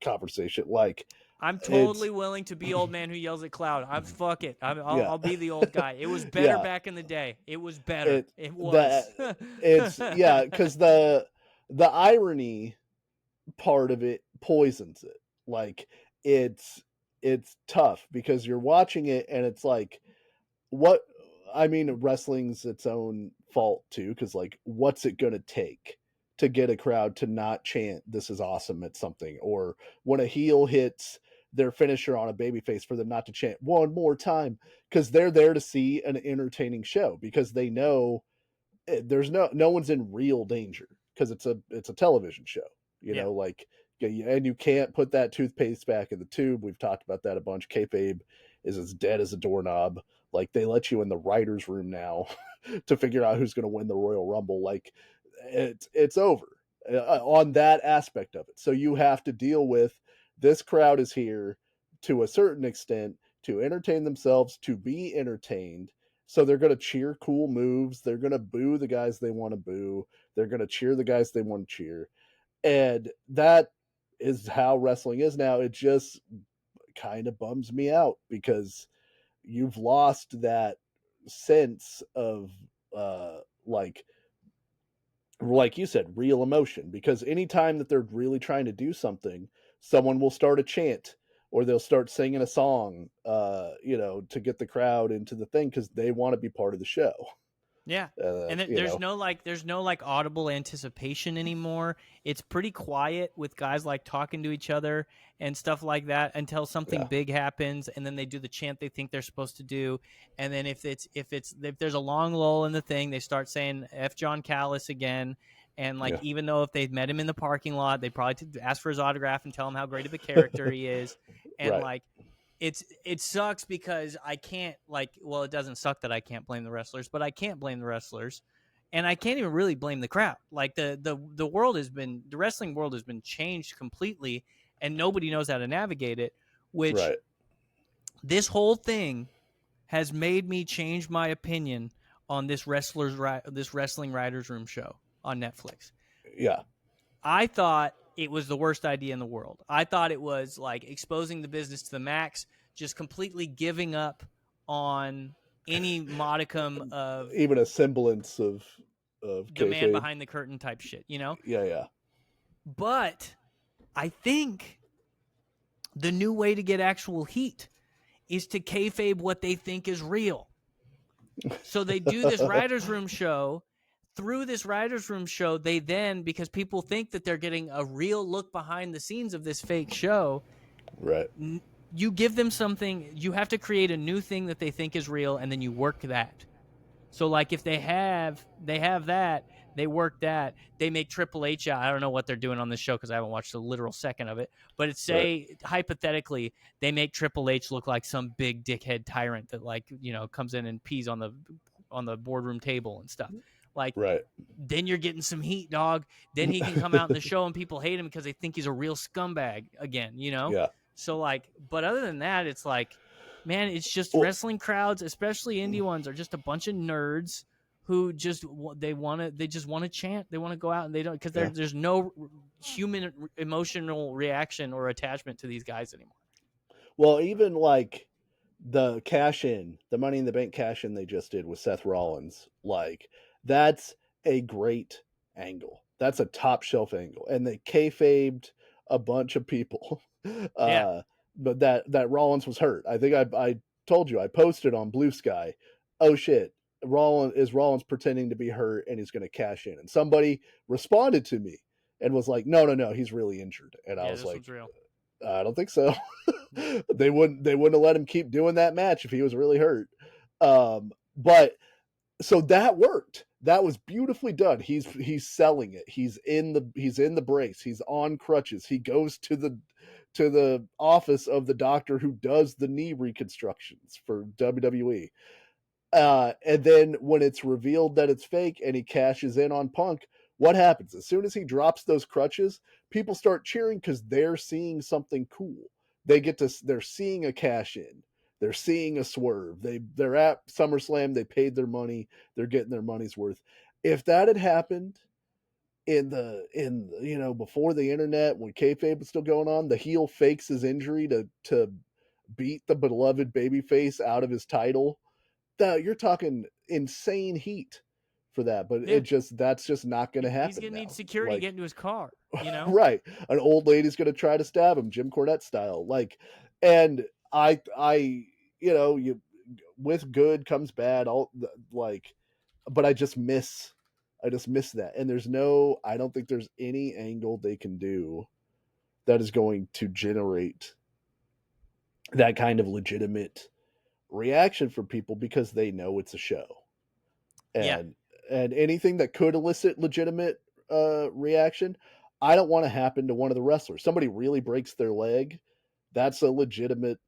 B: conversation. Like
A: I'm totally willing to be old man who yells at cloud. Fuck it. I'll be the old guy. It was better back in the day. It was better. It was.
B: Because the irony part of it poisons it. Like it's tough because you're watching it and it's like, what? I mean, wrestling's its own fault too, because like, what's it gonna take to get a crowd to not chant "This is awesome" at something, or when a heel hits their finisher on a babyface for them not to chant one more time because they're there to see an entertaining show because they know there's no one's in real danger because it's a television show, you know, like, and you can't put that toothpaste back in the tube. We've talked about that a bunch. Kayfabe is as dead as a doorknob. Like they let you in the writer's room now to figure out who's going to win the Royal Rumble. Like it's over on that aspect of it. So you have to deal with this crowd is here to a certain extent to entertain themselves, to be entertained. So they're going to cheer cool moves. They're going to boo the guys they want to boo. They're going to cheer the guys they want to cheer. And that is how wrestling is now. It just kind of bums me out because you've lost that sense of like you said, real emotion. Because anytime that they're really trying to do something, someone will start a chant or they'll start singing a song, to get the crowd into the thing because they want to be part of the show.
A: Yeah. And there's no audible anticipation anymore. It's pretty quiet with guys like talking to each other and stuff like that until something big happens, and then they do the chant they think they're supposed to do. And then if there's a long lull in the thing, they start saying F John Callis again. And even though if they've met him in the parking lot, they probably ask for his autograph and tell him how great of a character he is. And it sucks because I can't it doesn't suck that I can't blame the wrestlers, but I can't blame the wrestlers, and I can't even really blame the crowd. Like the wrestling world has been changed completely, and nobody knows how to navigate it. Which this whole thing has made me change my opinion on this wrestling writers room show on Netflix.
B: Yeah,
A: I thought it was the worst idea in the world. I thought it was like exposing the business to the max, just completely giving up on any modicum of
B: even a semblance of
A: the man behind the curtain type shit, you know?
B: Yeah.
A: But I think the new way to get actual heat is to kayfabe what they think is real. So they do this writer's room show. Through this writer's room show, they then, because people think that they're getting a real look behind the scenes of this fake show,
B: right.
A: You give them something. You have to create a new thing that they think is real, and then you work that. So, like, if they have that, they work that. They make Triple H out. I don't know what they're doing on this show because I haven't watched a literal second of it. But it's hypothetically, they make Triple H look like some big dickhead tyrant that, like, comes in and pees on the boardroom table and stuff. Like, then you're getting some heat, dog. Then he can come out in the show and people hate him because they think he's a real scumbag again,
B: Yeah.
A: So, like, but other than that, it's like, man, it's just wrestling crowds, especially indie ones, are just a bunch of nerds who just want to chant. They want to go out and they don't, because there's no human emotional reaction or attachment to these guys anymore.
B: Well, even like the Money in the Bank cash in they just did with Seth Rollins, like that's a great angle. That's a top shelf angle, and they kayfabed a bunch of people. But that Rollins was hurt. I think I told you, I posted on Blue Sky, oh shit, Rollins pretending to be hurt and he's going to cash in, and somebody responded to me and was like, no, he's really injured, and I was like, I don't think so. They wouldn't have let him keep doing that match if he was really hurt. But so that worked. That was beautifully done. He's selling it. He's in the brace. He's on crutches. He goes to the office of the doctor who does the knee reconstructions for WWE. And then when it's revealed that it's fake and he cashes in on Punk, what happens? As soon as he drops those crutches, people start cheering because they're seeing something cool. They're seeing a cash in. They're seeing a swerve. They're at SummerSlam. They paid their money. They're getting their money's worth. If that had happened before the internet, when kayfabe was still going on, the heel fakes his injury to beat the beloved babyface out of his title. You're talking insane heat for that, but that's just not going to happen.
A: He's going to need security to get into his car,
B: Right. An old lady's going to try to stab him, Jim Cornette style. Like, and I with good comes bad. But I just miss that. And I don't think there's any angle they can do that is going to generate that kind of legitimate reaction from people because they know it's a show. And anything that could elicit legitimate reaction, I don't want to happen to one of the wrestlers. Somebody really breaks their leg, that's a legitimate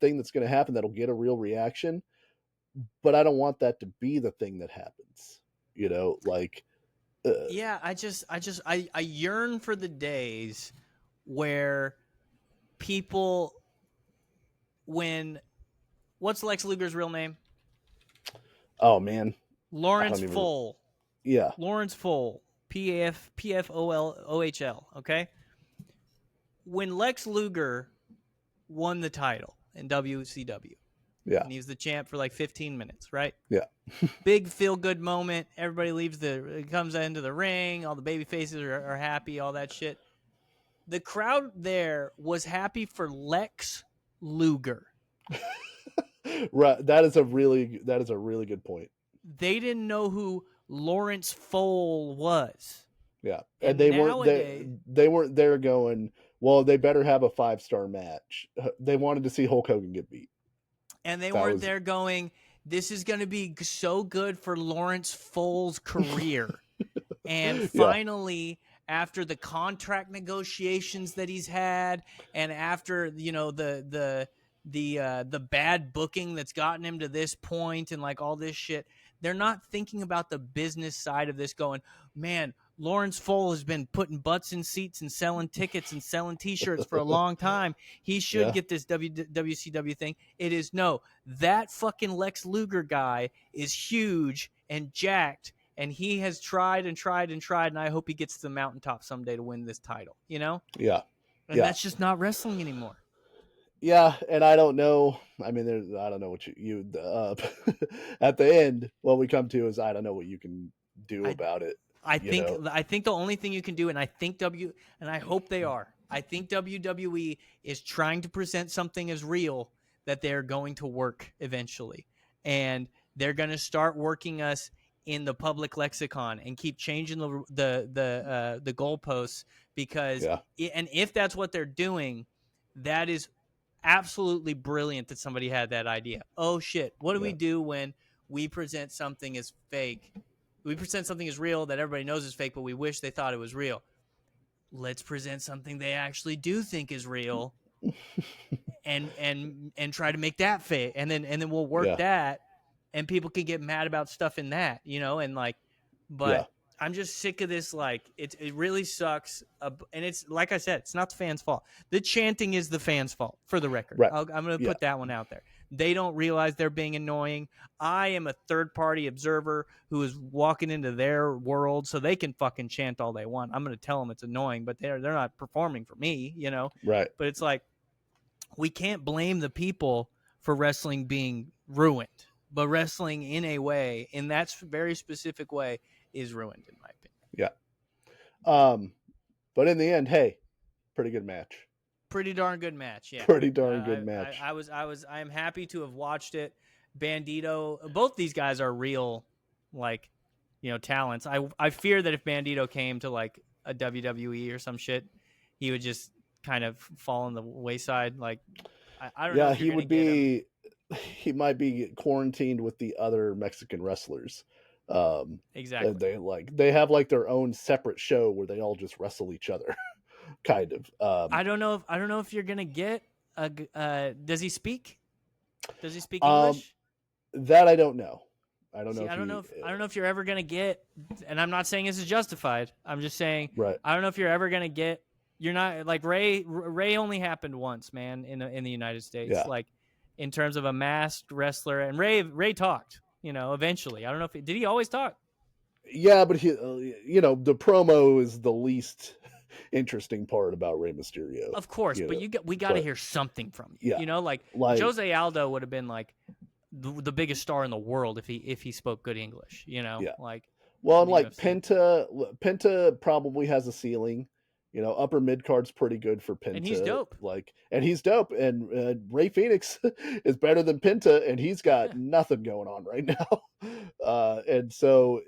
B: thing that's going to happen that'll get a real reaction. But I don't want that to be the thing that happens.
A: I yearn for the days where people, what's Lex Luger's real name?
B: Oh man,
A: Lawrence Fohl.
B: Yeah,
A: Lawrence Fohl, PFOLOHL. Okay, when Lex Luger won the title in WCW, and he was the champ for like 15 minutes, right?
B: Yeah.
A: Big feel good moment. Everybody comes into the ring. All the baby faces are happy. All that shit. The crowd there was happy for Lex Luger.
B: Right. That is a really good point.
A: They didn't know who Lawrence Fohl was.
B: Yeah. And they weren't there going, well, they better have a 5-star match. They wanted to see Hulk Hogan get beat.
A: And they weren't there going, this is going to be so good for Lawrence Fohl's career. And finally, after the contract negotiations that he's had, and after the bad booking that's gotten him to this point, and like all this shit, they're not thinking about the business side of this. Going, man, Lawrence Fohl has been putting butts in seats and selling tickets and selling T-shirts for a long time. He should get this WCW thing. It is that fucking Lex Luger guy is huge and jacked. And he has tried and tried and tried, and I hope he gets to the mountaintop someday to win this title,
B: Yeah.
A: And that's just not wrestling anymore.
B: Yeah, and I don't know. I mean, I don't know what you at the end, what we come to is I don't know what you can do about it.
A: I think the only thing you can do, and I think and I hope they are, I think WWE is trying to present something as real that they're going to work eventually. And they're going to start working us in the public lexicon and keep changing the goalposts because and if that's what they're doing, that is absolutely brilliant that somebody had that idea. Oh shit, what do we do when we present something as fake? We present something as real that everybody knows is fake, but we wish they thought it was real. Let's present something they actually do think is real and try to make that fake, and then we'll work that, and people can get mad about stuff in that, and like, but I'm just sick of this. Like, it really sucks. And it's like I said, it's not the fans' fault. The chanting is the fans' fault, for the record.
B: Right.
A: I'm going to put that one out there. They don't realize they're being annoying. I am a third-party observer who is walking into their world, so they can fucking chant all they want. I'm going to tell them it's annoying, but they're not performing for me,
B: Right.
A: But it's like, we can't blame the people for wrestling being ruined, but wrestling in that very specific way is ruined, in my opinion.
B: Yeah. But in the end, hey, pretty good match.
A: Pretty darn good match. Yeah.
B: Pretty darn good match.
A: I am happy to have watched it. Bandido, both these guys are real, like, talents. I fear that if Bandido came to like a WWE or some shit, he would just kind of fall on the wayside. Like, I don't know.
B: Yeah,
A: if
B: he would be. He might be quarantined with the other Mexican wrestlers.
A: Exactly.
B: They have like their own separate show where they all just wrestle each other, kind of.
A: I don't know if you're gonna get does he speak? Does he speak English?
B: That I don't know. I don't
A: know if you're ever gonna get. And I'm not saying this is justified. I'm just saying.
B: Right.
A: I don't know if you're ever gonna get. You're not like Ray. Ray only happened once, man, in the United States.
B: Yeah.
A: Like, in terms of a masked wrestler, and Ray talked. Eventually. I don't know if did he always talk.
B: Yeah, but he, the promo is the least interesting part about Rey Mysterio.
A: Of course, but we got to hear something from you.
B: Yeah.
A: Like Jose Aldo would have been like the biggest star in the world if he spoke good English.
B: Yeah.
A: Like.
B: Well, and like Penta probably has a ceiling. Upper mid card's pretty good for Penta.
A: And he's dope.
B: And he's dope. And Ray Phoenix is better than Penta, and he's got nothing going on right now. And so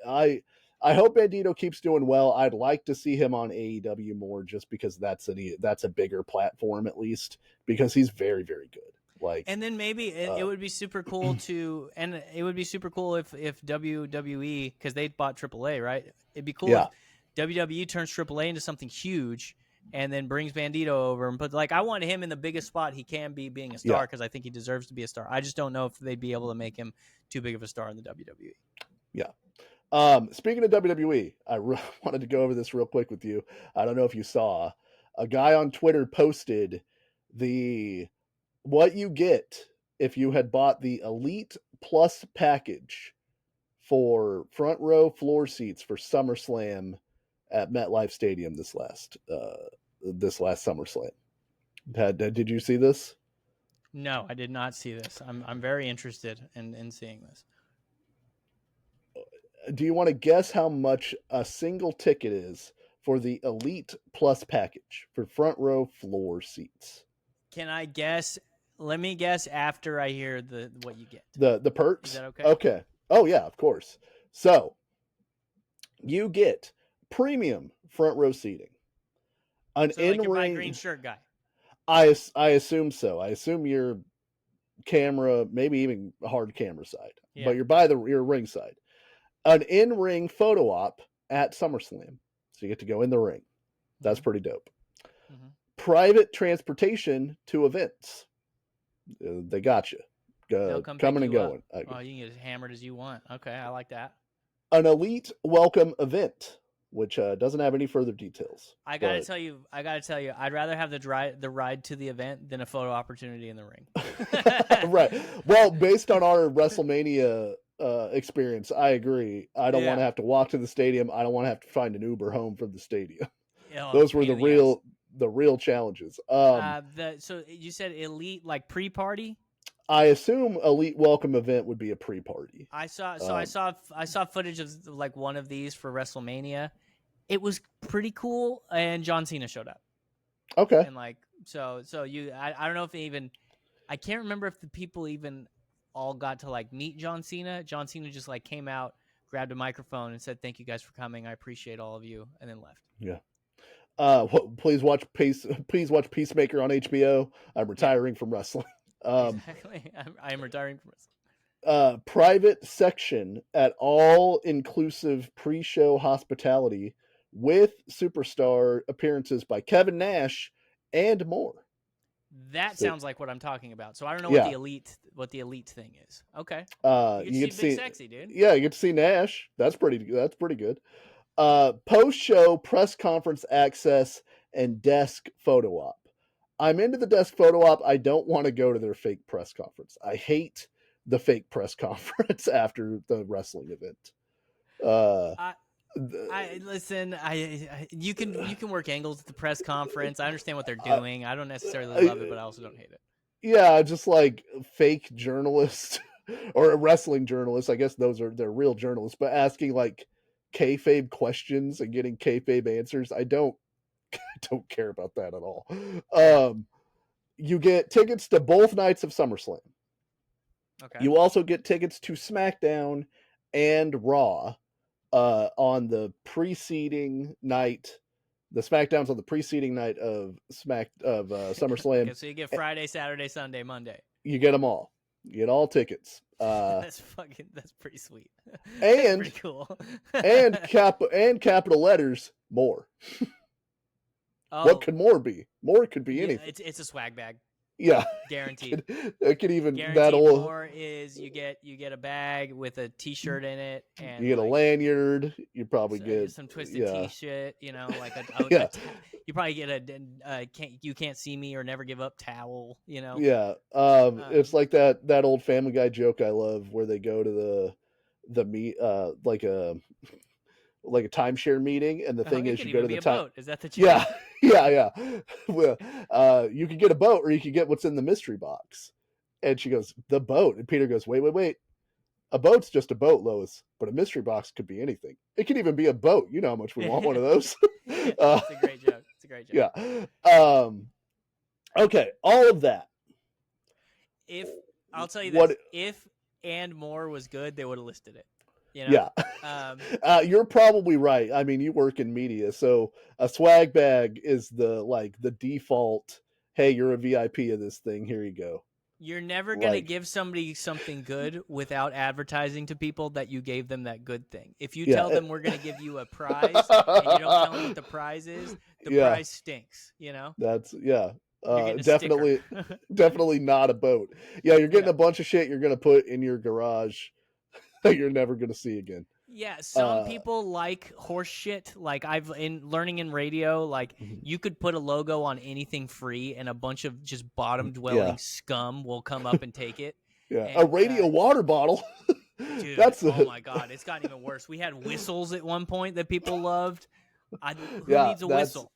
B: I hope Bandido keeps doing well. I'd like to see him on AEW more, just because that's a bigger platform, at least, because he's very, very good. Like,
A: and then maybe it would be super cool if WWE, because they bought AAA, right? It'd be cool if WWE turns AAA into something huge and then brings Bandido over. And I want him in the biggest spot he can be, being a star, because I think he deserves to be a star. I just don't know if they'd be able to make him too big of a star in the WWE.
B: Yeah. Speaking of WWE, I wanted to go over this real quick with you. I don't know if you saw, a guy on Twitter posted what you get if you had bought the Elite Plus package for front row floor seats for SummerSlam at MetLife Stadium this last SummerSlam. Did you see this?
A: No, I did not see this. I'm very interested in seeing this.
B: Do you want to guess how much a single ticket is for the Elite Plus package for front row floor seats?
A: Can I guess? Let me guess after I hear what you get.
B: The perks?
A: Is that okay?
B: Okay. Oh yeah, of course. So you get premium front row seating.
A: You're my green shirt guy.
B: I assume so. I assume your camera, maybe even hard camera side, but you're by your ring side. An in-ring photo op at SummerSlam, so you get to go in the ring. That's pretty dope. Mm-hmm. Private transportation to events. They got you. Coming and going.
A: You can get as hammered as you want. Okay, I like that.
B: An elite welcome event, which doesn't have any further details.
A: I gotta tell you, I'd rather have the ride to the event than a photo opportunity in the ring.
B: Right. Well, based on our WrestleMania experience, I agree. I don't want to have to walk to the stadium. I don't want to have to find an Uber home from the stadium. Those were the real challenges.
A: So you said elite, like pre-party?
B: I assume elite welcome event would be a pre-party.
A: I saw footage of like one of these for WrestleMania. It was pretty cool, and John Cena showed up.
B: Okay.
A: And like, so I don't know if I can't remember if the people even all got to like meet John Cena. John Cena just like came out, grabbed a microphone, and said, "Thank you guys for coming. I appreciate all of you," and then left.
B: Yeah. Please watch Peacemaker on HBO. I'm retiring from wrestling.
A: Exactly. I am retiring from wrestling.
B: Private section at all inclusive pre-show hospitality with superstar appearances by Kevin Nash and more.
A: That
B: So,
A: sounds like what I'm talking about. So I don't know
B: yeah.
A: what the elite thing is. Okay.
B: You get to
A: Big
B: see
A: Sexy, dude.
B: Yeah, you get to see Nash. That's pretty good. Post-show press conference access and desk photo op. I'm into the desk photo op. I don't want to go to their fake press conference. I hate the fake press conference after the wrestling event.
A: I listen. You can work angles at the press conference. I understand what they're doing. I don't necessarily love it, but I also don't hate it.
B: Yeah, just like fake journalists or a wrestling journalist. I guess they're real journalists, but asking like kayfabe questions and getting kayfabe answers. I don't care about that at all. You get tickets to both nights of SummerSlam.
A: Okay.
B: You also get tickets to SmackDown and Raw on the preceding night. The SmackDown's on the preceding night of SummerSlam.
A: Okay, so you get Friday, Saturday, Sunday, Monday.
B: You get them all. You get all tickets.
A: That's pretty sweet.
B: And
A: pretty cool.
B: and capital letters more.
A: Oh,
B: What could more be? More could be anything.
A: It's a swag bag.
B: Yeah,
A: Guaranteed.
B: It could even
A: Guaranteed more is you get a bag with a T-shirt in it, and
B: you get
A: like,
B: a lanyard. You probably get
A: some twisted T-shirt. You know, like you probably get a you can't see me or never give up towel. You know.
B: Yeah. It's like that old Family Guy joke I love where they go to the meet like a timeshare meeting, and the thing is you go to the
A: boat. Is that the joke?
B: Yeah. Well, you can get a boat or you can get what's in the mystery box. And she goes, the boat. And Peter goes, wait. A boat's just a boat, Lois, but a mystery box could be anything. It could even be a boat. You know how much we want one of those.
A: It's a great joke.
B: Yeah. Okay. All of that.
A: If I'll tell you this, if and more was good, they would have listed it. You know?
B: Yeah. You're probably right. I mean, you work in media, so a swag bag is the default. Hey, you're a VIP of this thing. Here you go.
A: You're never going to give somebody something good without advertising to people that you gave them that good thing. If you tell them we're going to give you a prize and you don't tell them what the prize is, the prize stinks, you know?
B: That's, yeah.
A: Definitely
B: not a boat. Yeah, you're getting a bunch of shit you're going to put in your garage that you're never going to see again.
A: Yeah, some people like horse shit. Like learning in radio, like you could put a logo on anything free, and a bunch of just bottom dwelling scum will come up and take it.
B: Yeah,
A: and,
B: a radio water bottle.
A: Dude, oh my god, it's gotten even worse. We had whistles at one point that people loved. Who needs a whistle?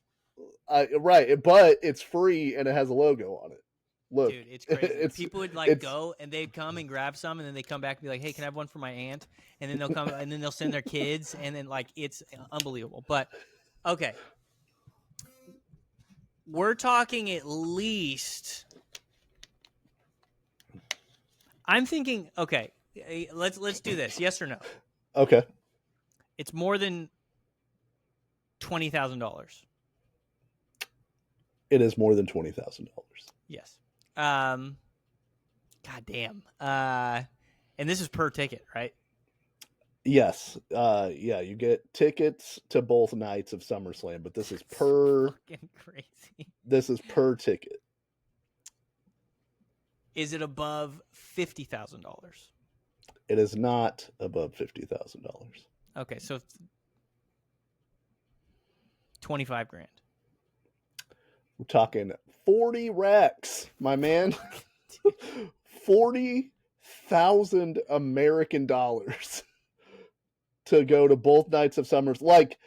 B: Right, but it's free and it has a logo on it. Look,
A: dude, it's crazy. People would go and they'd come and grab some, and then they come back and be like, "Hey, can I have one for my aunt?" And then they'll come and then they'll send their kids, and then it's unbelievable. But okay, we're talking at least. I'm thinking, okay, let's do this. Yes or no?
B: Okay.
A: It's more than $20,000.
B: It is more than $20,000.
A: Yes. God damn. And this is per ticket, right?
B: Yes. Yeah, you get tickets to both nights of SummerSlam, but this is per
A: fucking crazy.
B: This is per ticket.
A: Is it above $50,000?
B: It is not above $50,000.
A: Okay, so 25 grand.
B: We're talking 40 racks, my man. 40,000 American dollars to go to both nights of Summers. Like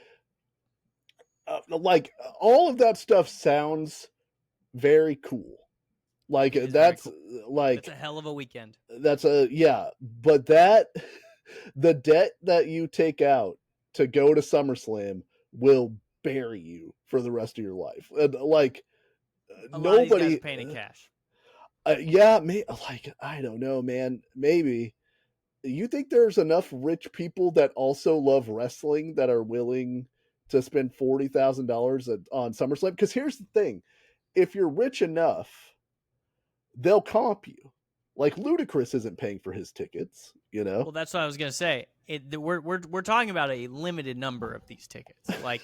B: all of that stuff sounds very cool. Like that's
A: cool.
B: like
A: that's a hell of a weekend.
B: But the debt that you take out to go to SummerSlam will bury you for the rest of your life. Like
A: A lot of these guys
B: nobody.
A: are paying in cash.
B: Yeah, I don't know, man. Maybe you think there's enough rich people that also love wrestling that are willing to spend $40,000 on SummerSlam? Because here's the thing: if you're rich enough, they'll comp you. Like Ludacris isn't paying for his tickets, you know.
A: Well, that's what I was gonna say. We're talking about a limited number of these tickets. Like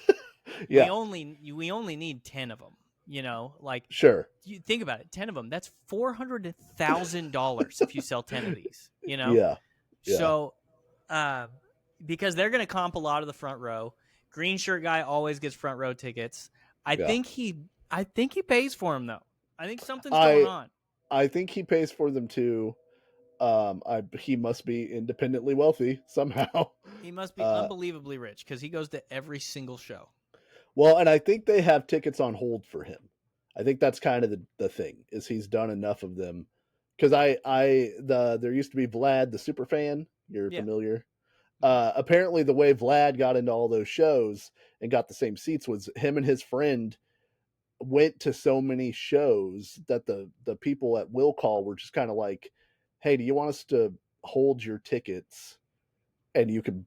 B: Yeah,
A: we only need 10 of them. You know, like
B: sure.
A: you think about it, 10 of them. That's $400,000 if you sell 10 of these. You know,
B: Yeah, yeah,
A: so because they're gonna comp a lot of the front row. Green shirt guy always gets front row tickets. I
B: yeah.
A: think he pays for them though. I think something's going on.
B: I think he pays for them too. He must be independently wealthy somehow.
A: He must be unbelievably rich because he goes to every single show.
B: Well, and I think they have tickets on hold for him. I think that's kind of the thing is he's done enough of them. Because there used to be Vlad the super fan. You're familiar. Apparently, the way Vlad got into all those shows and got the same seats was him and his friend went to so many shows that the people at Will Call were just kind of like, "Hey, do you want us to hold your tickets, and you can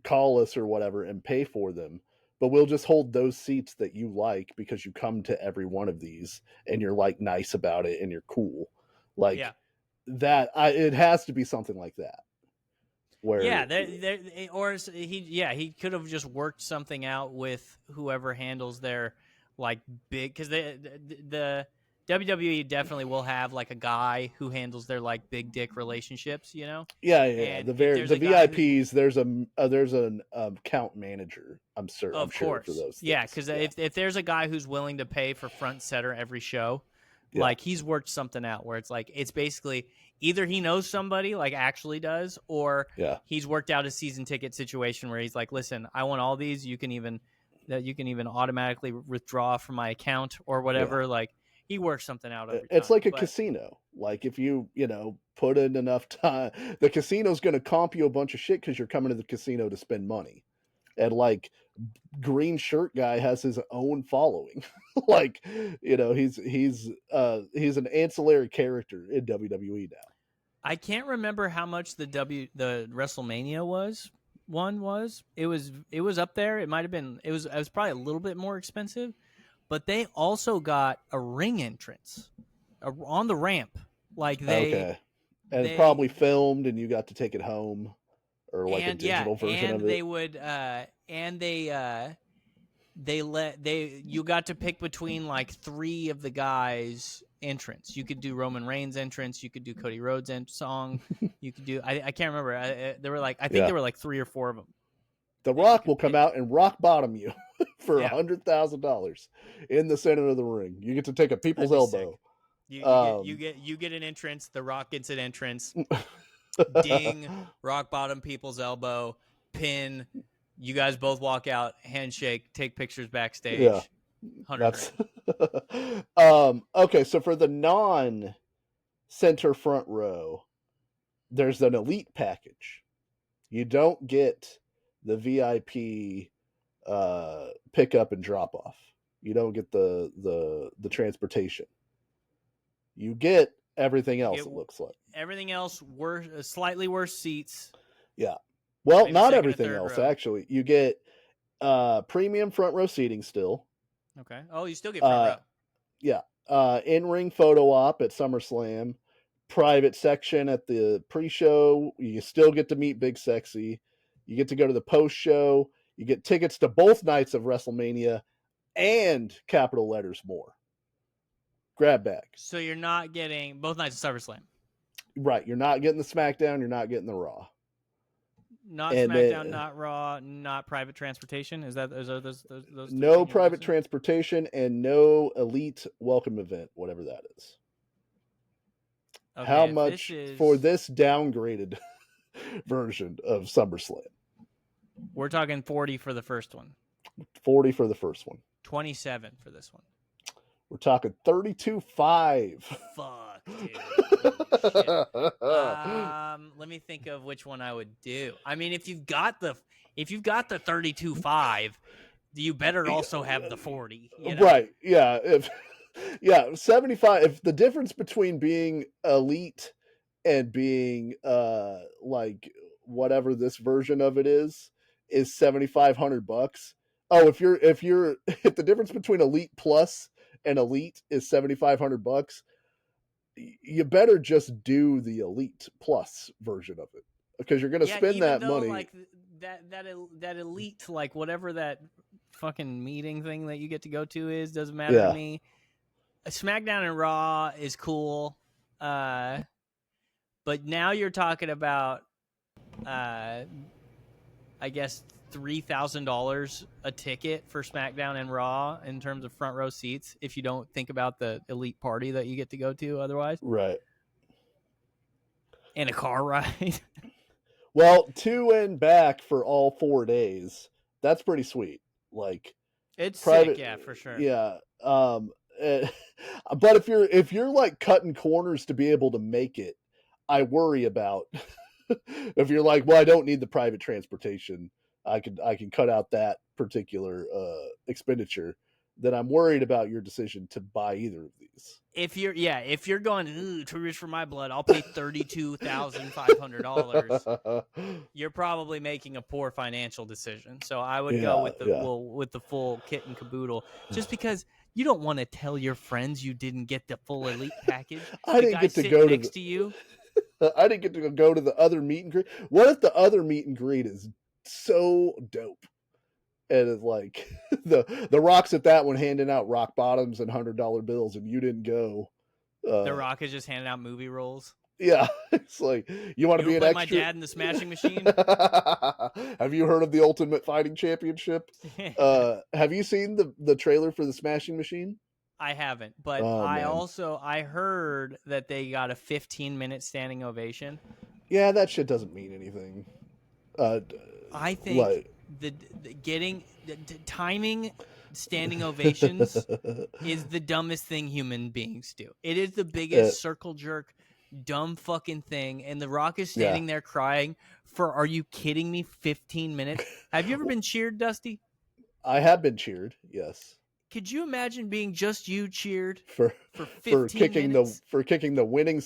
B: call us or whatever and pay for them, but we'll just hold those seats that you like because you come to every one of these and you're like nice about it and you're cool." Like it has to be something like that. Where
A: he could have just worked something out with whoever handles their like big, because the WWE definitely will have like a guy who handles their like big dick relationships, you know.
B: Yeah.
A: And
B: The VIPs, there's an account manager. I'm sure for those things.
A: Yeah, because if there's a guy who's willing to pay for front center every show, like he's worked something out where it's like it's basically either he knows somebody like actually does, or he's worked out a season ticket situation where he's like, listen, I want all these. You can even automatically withdraw from my account or whatever. Like he works something out every time.
B: It's like a casino. Like if you put in enough time, the casino's going to comp you a bunch of shit because you're coming to the casino to spend money. And like green shirt guy has his own following. Like, he's an ancillary character in WWE now.
A: I can't remember how much the WrestleMania was. It was up there. It might have been. It was probably a little bit more expensive, but they also got a ring entrance on the ramp. Like
B: it's probably filmed, and you got to take it home, or like a digital version of it.
A: They would, you got to pick between like 3 of the guys' entrance. You could do Roman Reigns' entrance. You could do Cody Rhodes' song. You could do I can't remember. There were like there were like 3 or 4 of them.
B: The Rock will come out and rock bottom you for $100,000 in the center of the ring. You get to take a people's elbow.
A: You get an entrance. The Rock gets an entrance. Ding, rock bottom, people's elbow, pin. You guys both walk out, handshake, take pictures backstage.
B: Yeah, 100. Okay, so for the non-center front row, there's an elite package. You don't get the VIP pickup and drop off. You don't get the transportation. You get everything else. It looks like
A: everything else slightly worse seats.
B: Yeah. Well, not everything else actually. You get premium front row seating still.
A: Okay. Oh, you still get front row.
B: Yeah. In-ring photo op at SummerSlam. Private section at the pre-show. You still get to meet Big Sexy. You get to go to the post-show. You get tickets to both nights of WrestleMania and capital letters more. Grab bag.
A: So you're not getting both nights of SummerSlam.
B: Right. You're not getting the SmackDown. You're not getting the Raw.
A: Not SmackDown, not Raw, not private transportation. Is those
B: no private transportation and no elite welcome event, whatever that is. Okay, how much for this downgraded version of SummerSlam?
A: We're talking 40 for the first one.
B: 40 for the first one.
A: 27 for this one.
B: We're talking 32.5.
A: Fuck, dude. Let me think of which one I would do. I mean, if you've got the 32.5, you better also have the 40. You know?
B: Right? Yeah. Yeah, 75. If the difference between being elite and being like whatever this version of it is $7,500. Oh, if the difference between elite plus and elite is $7,500, you better just do the elite plus version of it because you're going to
A: Yeah,
B: spend
A: even
B: that
A: though
B: money.
A: like that elite, like whatever that fucking meeting thing that you get to go to is, doesn't matter to me. SmackDown and Raw is cool, but now you're talking about, I guess $3,000 a ticket for SmackDown and Raw in terms of front row seats. If you don't think about the elite party that you get to go to otherwise,
B: Right.
A: and a car ride.
B: Well, to and back for all 4 days. That's pretty sweet. Like
A: It's
B: private,
A: sick, yeah, for sure.
B: Yeah. But if you're like cutting corners to be able to make it, I worry about if you're like, well, I don't need the private transportation. I can cut out that particular expenditure. Then I'm worried about your decision to buy either of these.
A: If you're going too rich for my blood, I'll pay $32,500. You're probably making a poor financial decision. So I would go with the full kit and caboodle, just because you don't want to tell your friends you didn't get the full elite package.
B: I didn't get to go
A: next to you.
B: I didn't get to go to the other meet and greet. What if the other meet and greet is so dope? And it's like the Rock's at that one handing out rock bottoms and $100 bills, and you didn't go.
A: The Rock is just handing out movie rolls.
B: Yeah, it's like you want to be an
A: play
B: extra.
A: My dad in the Smashing Machine.
B: Have you heard of the Ultimate Fighting Championship? Have you seen the trailer for the Smashing Machine?
A: I haven't, but I heard that they got a 15-minute standing ovation.
B: Yeah, that shit doesn't mean anything.
A: I think the timing standing ovations is the dumbest thing human beings do. It is the biggest circle jerk, dumb fucking thing. And The Rock is standing there crying for, are you kidding me, 15 minutes? Have you ever been cheered, Dusty?
B: I have been cheered, yes.
A: Could you imagine being just you cheered
B: for
A: 15 minutes?
B: kicking the winning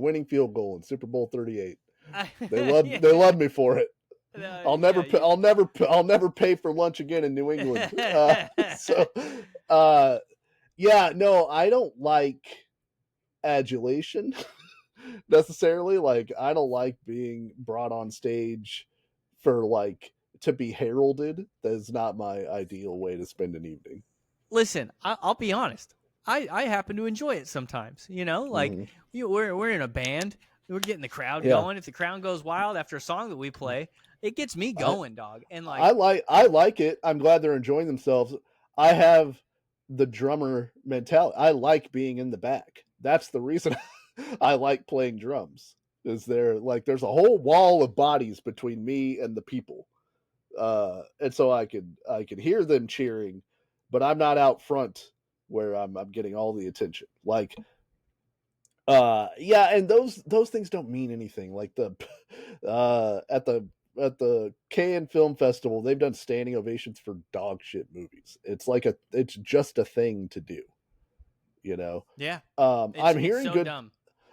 B: winning field goal in Super Bowl 38? They love me for it. I'll never pay for lunch again in New England. I don't like adulation necessarily. Like, I don't like being brought on stage for like to be heralded. That is not my ideal way to spend an evening.
A: Listen, I'll be honest. I happen to enjoy it sometimes. You know, like we're in a band. We're getting the crowd going. If the crowd goes wild after a song that we play, it gets me going, dog. And like
B: I like it. I'm glad they're enjoying themselves. I have the drummer mentality. I like being in the back. That's the reason I like playing drums. Is there's a whole wall of bodies between me and the people. And so I could hear them cheering, but I'm not out front where I'm getting all the attention. Like and those things don't mean anything. Like the at the Cannes Film Festival, they've done standing ovations for dog shit movies. It's just a thing to do, you know.
A: Yeah.
B: I'm hearing
A: so
B: good
A: dumb.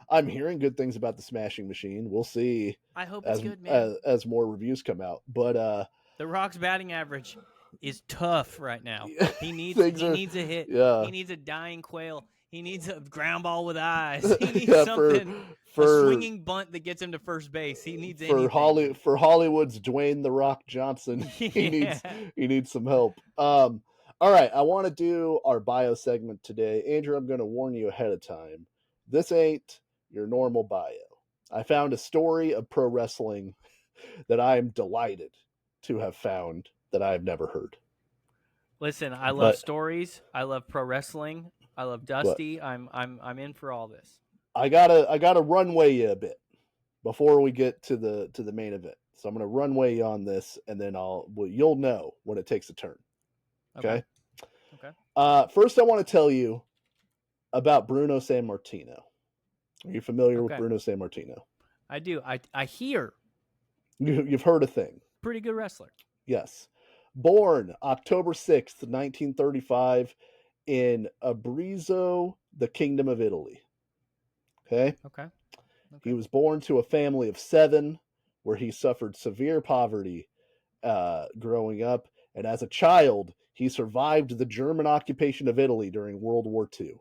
B: I'm hearing good things about the Smashing Machine. We'll see.
A: I hope it's good, man.
B: As more reviews come out. But
A: The Rock's batting average is tough right now. He needs a hit.
B: Yeah.
A: He needs a dying quail. He needs a ground ball with eyes. He needs something.
B: For
A: a swinging bunt that gets him to first base. He needs
B: for Hollywood's Dwayne "The Rock" Johnson. He needs some help. All right, I want to do our bio segment today. Andrew, I'm going to warn you ahead of time. This ain't your normal bio. I found a story of pro wrestling that I am delighted to have found that I have never heard.
A: Listen, I love stories. I love pro wrestling. I love Dusty. I'm in for all this.
B: I gotta runway you a bit before we get to the main event. So I'm gonna runway you on this, and then you'll know when it takes a turn. Okay. First, I want to tell you about Bruno Sammartino. Are you familiar with Bruno Sammartino?
A: I do. I hear.
B: You've heard a thing.
A: Pretty good wrestler.
B: Yes. Born October 6th, 1935 in Abruzzo, the Kingdom of Italy. Okay?
A: Okay.
B: He was born to a family of 7 where he suffered severe poverty growing up. And as a child, he survived the German occupation of Italy during World War II.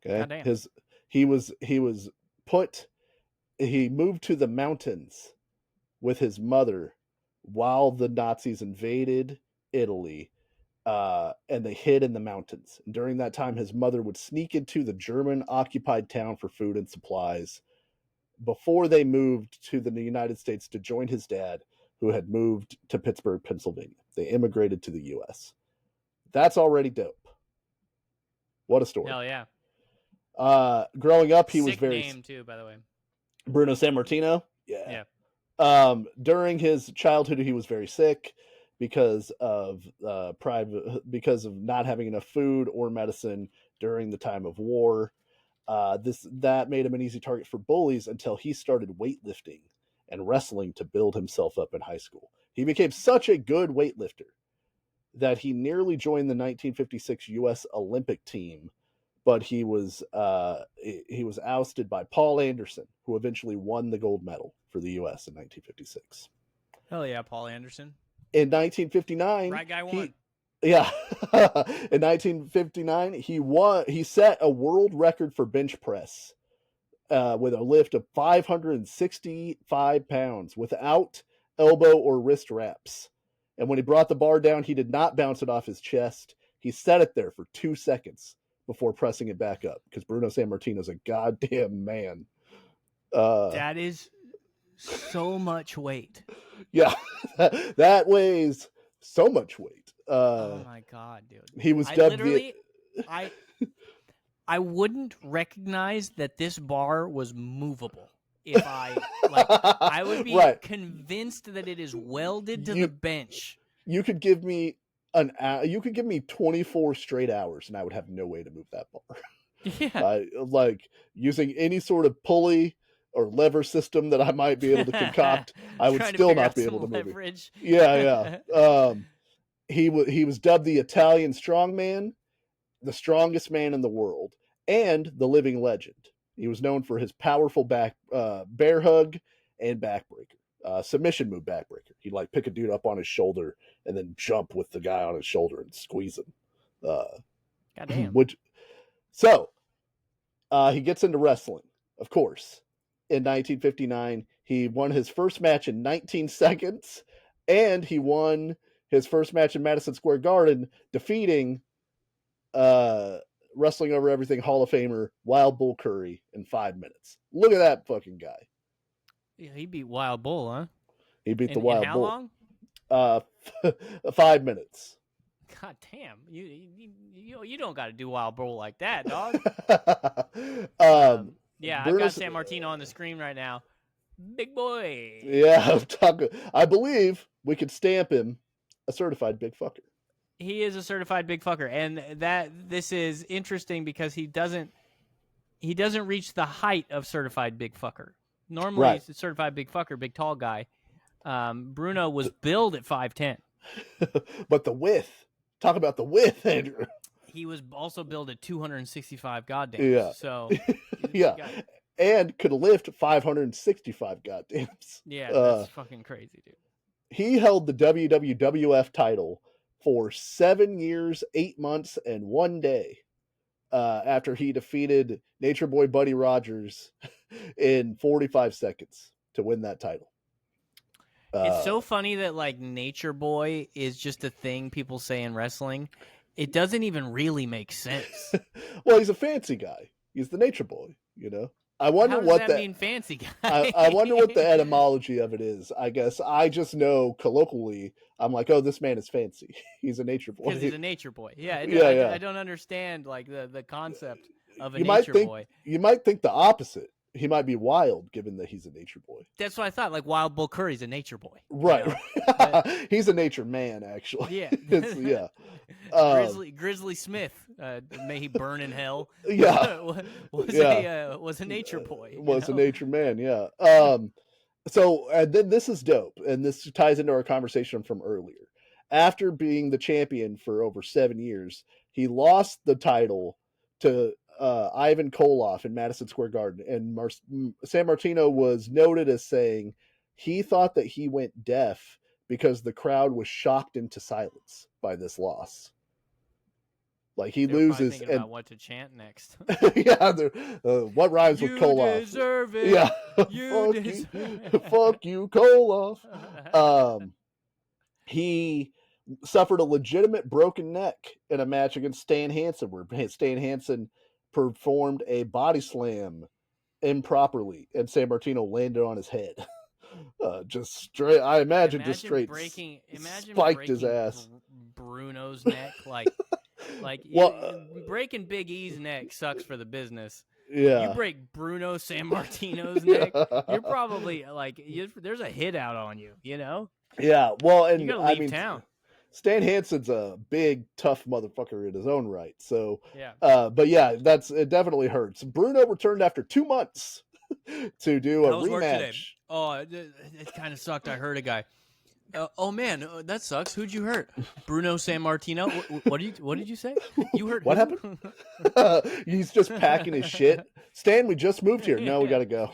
B: Okay?
A: Goddamn.
B: He moved to the mountains with his mother while the Nazis invaded Italy, and they hid in the mountains. And during that time, his mother would sneak into the German-occupied town for food and supplies before they moved to the United States to join his dad, who had moved to Pittsburgh, Pennsylvania. They immigrated to the U.S. That's already dope. What a story.
A: Hell yeah.
B: Growing up, he
A: Sick
B: was very...
A: name, too, by the way.
B: Bruno Sammartino?
A: Yeah.
B: During his childhood, he was very sick because of not having enough food or medicine during the time of war. That made him an easy target for bullies until he started weightlifting and wrestling to build himself up in high school. He became such a good weightlifter that he nearly joined the 1956 U.S. Olympic team, but he was ousted by Paul Anderson, who eventually won the gold medal for the U.S. in 1956.
A: Hell yeah, Paul Anderson.
B: In 1959,
A: Right guy won.
B: Yeah. In 1959, he set a world record for bench press with a lift of 565 pounds without elbow or wrist wraps. And when he brought the bar down, he did not bounce it off his chest. He set it there for 2 seconds before pressing it back up, because Bruno Sammartino is a goddamn man.
A: That is so much weight.
B: Yeah. That weighs so much weight.
A: Oh my god, dude!
B: He was dubbed
A: I wouldn't recognize that this bar was movable if I would be
B: right.
A: convinced that it is welded to the bench.
B: You could give me an hour. You could give me 24 straight hours, and I would have no way to move that bar.
A: Yeah,
B: like using any sort of pulley or lever system that I might be able to concoct, I would still not be able to move it. Yeah. He was dubbed the Italian strongman, the strongest man in the world, and the living legend. He was known for his powerful bear hug and backbreaker, submission move backbreaker. He'd like pick a dude up on his shoulder and then jump with the guy on his shoulder and squeeze him.
A: Goddamn.
B: He gets into wrestling, of course. In 1959, he won his first match in 19 seconds, and he won his first match in Madison Square Garden, defeating Wrestling Over Everything Hall of Famer Wild Bull Curry in 5 minutes. Look at that fucking guy.
A: Yeah, he beat Wild Bull, huh?
B: He beat the Wild Bull.
A: How
B: long? 5 minutes.
A: God damn, you don't got to do Wild Bull like that, dog. Yeah, I've got Sammartino on the screen right now. Big boy.
B: Yeah, I believe we could stamp him a certified big fucker.
A: He is a certified big fucker, and this is interesting because he doesn't reach the height of certified big fucker. Normally,
B: right.
A: He's a certified big fucker, big tall guy. Bruno was billed at 5'10",
B: but the width. Talk about the width, Andrew.
A: He was also billed at 265 goddamn.
B: Yeah.
A: So
B: yeah, and could lift 565 goddams.
A: Yeah, that's fucking crazy, dude.
B: He held the WWF title for 7 years, 8 months, and 1 day after he defeated Nature Boy Buddy Rogers in 45 seconds to win that title.
A: It's so funny that like Nature Boy is just a thing people say in wrestling. It doesn't even really make sense.
B: Well, he's a fancy guy. He's the Nature Boy, you know. I wonder
A: How does
B: what
A: that mean, fancy guy?
B: I wonder what the etymology of it is. I guess I just know colloquially, I'm like, oh, this man is fancy. He's a Nature Boy.
A: Because he's a Nature Boy. Yeah,
B: yeah.
A: I don't understand like the concept of a
B: Nature
A: Boy.
B: You might think the opposite. He might be wild, given that he's a Nature Boy.
A: That's what I thought. Like Wild Bull Curry's a Nature Boy,
B: right?
A: You know?
B: He's a nature man, actually.
A: Yeah,
B: yeah.
A: Grizzly Smith, may he burn in hell.
B: Yeah,
A: was a Nature Boy.
B: Was a nature man. Yeah. So and then this is dope, and this ties into our conversation from earlier. After being the champion for over 7 years, He lost the title to Ivan Koloff in Madison Square Garden, and Sammartino was noted as saying he thought that he went deaf because the crowd was shocked into silence by this loss. Like he
A: They were
B: loses
A: thinking about what to chant next.
B: yeah, what rhymes with Koloff?
A: You deserve it.
B: Yeah,
A: You deserve
B: fuck you, Koloff. He suffered a legitimate broken neck in a match against Stan Hansen, where Stan Hansen performed a body slam improperly, and Sammartino landed on his head. Just straight. I imagine just straight spiked his ass.
A: Bruno's neck, like breaking Big E's neck sucks for the business.
B: Yeah,
A: you break Bruno Sammartino's neck, you're probably like there's a hit out on you. You know.
B: Yeah, well, and
A: you gotta leave town.
B: Stan Hansen's a big, tough motherfucker in his own right. So,
A: yeah.
B: But yeah, it definitely hurts. Bruno returned after 2 months to do a rematch.
A: Oh, it kind of sucked. I hurt a guy. Oh man, that sucks. Who'd you hurt? Bruno Sammartino. What did you say? You hurt?
B: What happened? He's just packing his shit. Stan, we just moved here. No, we gotta go.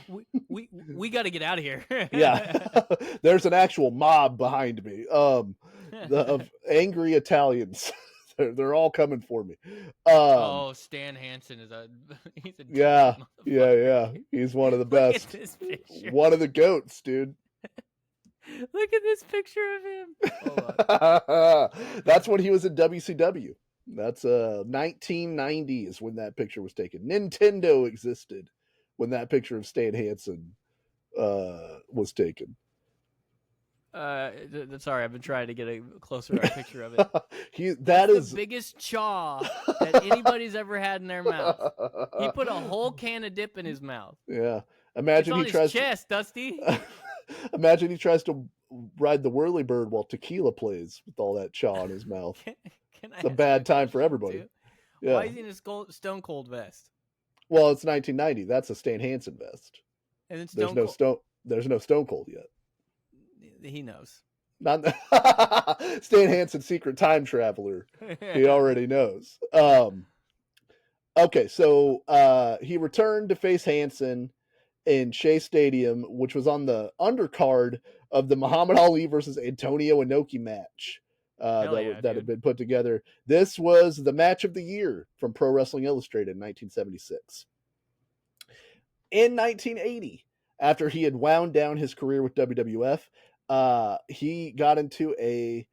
A: We gotta get out of here.
B: Yeah, there's an actual mob behind me. Of angry Italians. They're all coming for me.
A: Stan Hansen is he's a
B: yeah. He's one of the best.
A: Look at this picture.
B: One of the goats, dude.
A: Look at this picture of
B: him. That's when he was in WCW. That's 1990s when that picture was taken. Nintendo existed when that picture of Stan Hansen was taken.
A: Sorry, I've been trying to get a closer picture of it.
B: That is
A: the biggest chaw that anybody's ever had in their mouth. He put a whole can of dip in his mouth.
B: Yeah, imagine
A: it's on his chest, Dusty.
B: Imagine he tries to ride the whirlybird while tequila plays with all that chaw in his mouth. It's a bad time for everybody.
A: Yeah. Why is he in a Stone Cold vest?
B: Well, it's 1990. That's a Stan Hansen vest.
A: And then
B: there's no Stone Cold yet.
A: He knows.
B: Not Stan Hansen, secret time traveler. He already knows. Okay, so he returned to face Hansen in Shea Stadium, which was on the undercard of the Muhammad Ali versus Antonio Inoki match that had been put together. This was the match of the year from Pro Wrestling Illustrated in 1976. In 1980, after he had wound down his career with WWF, he got into a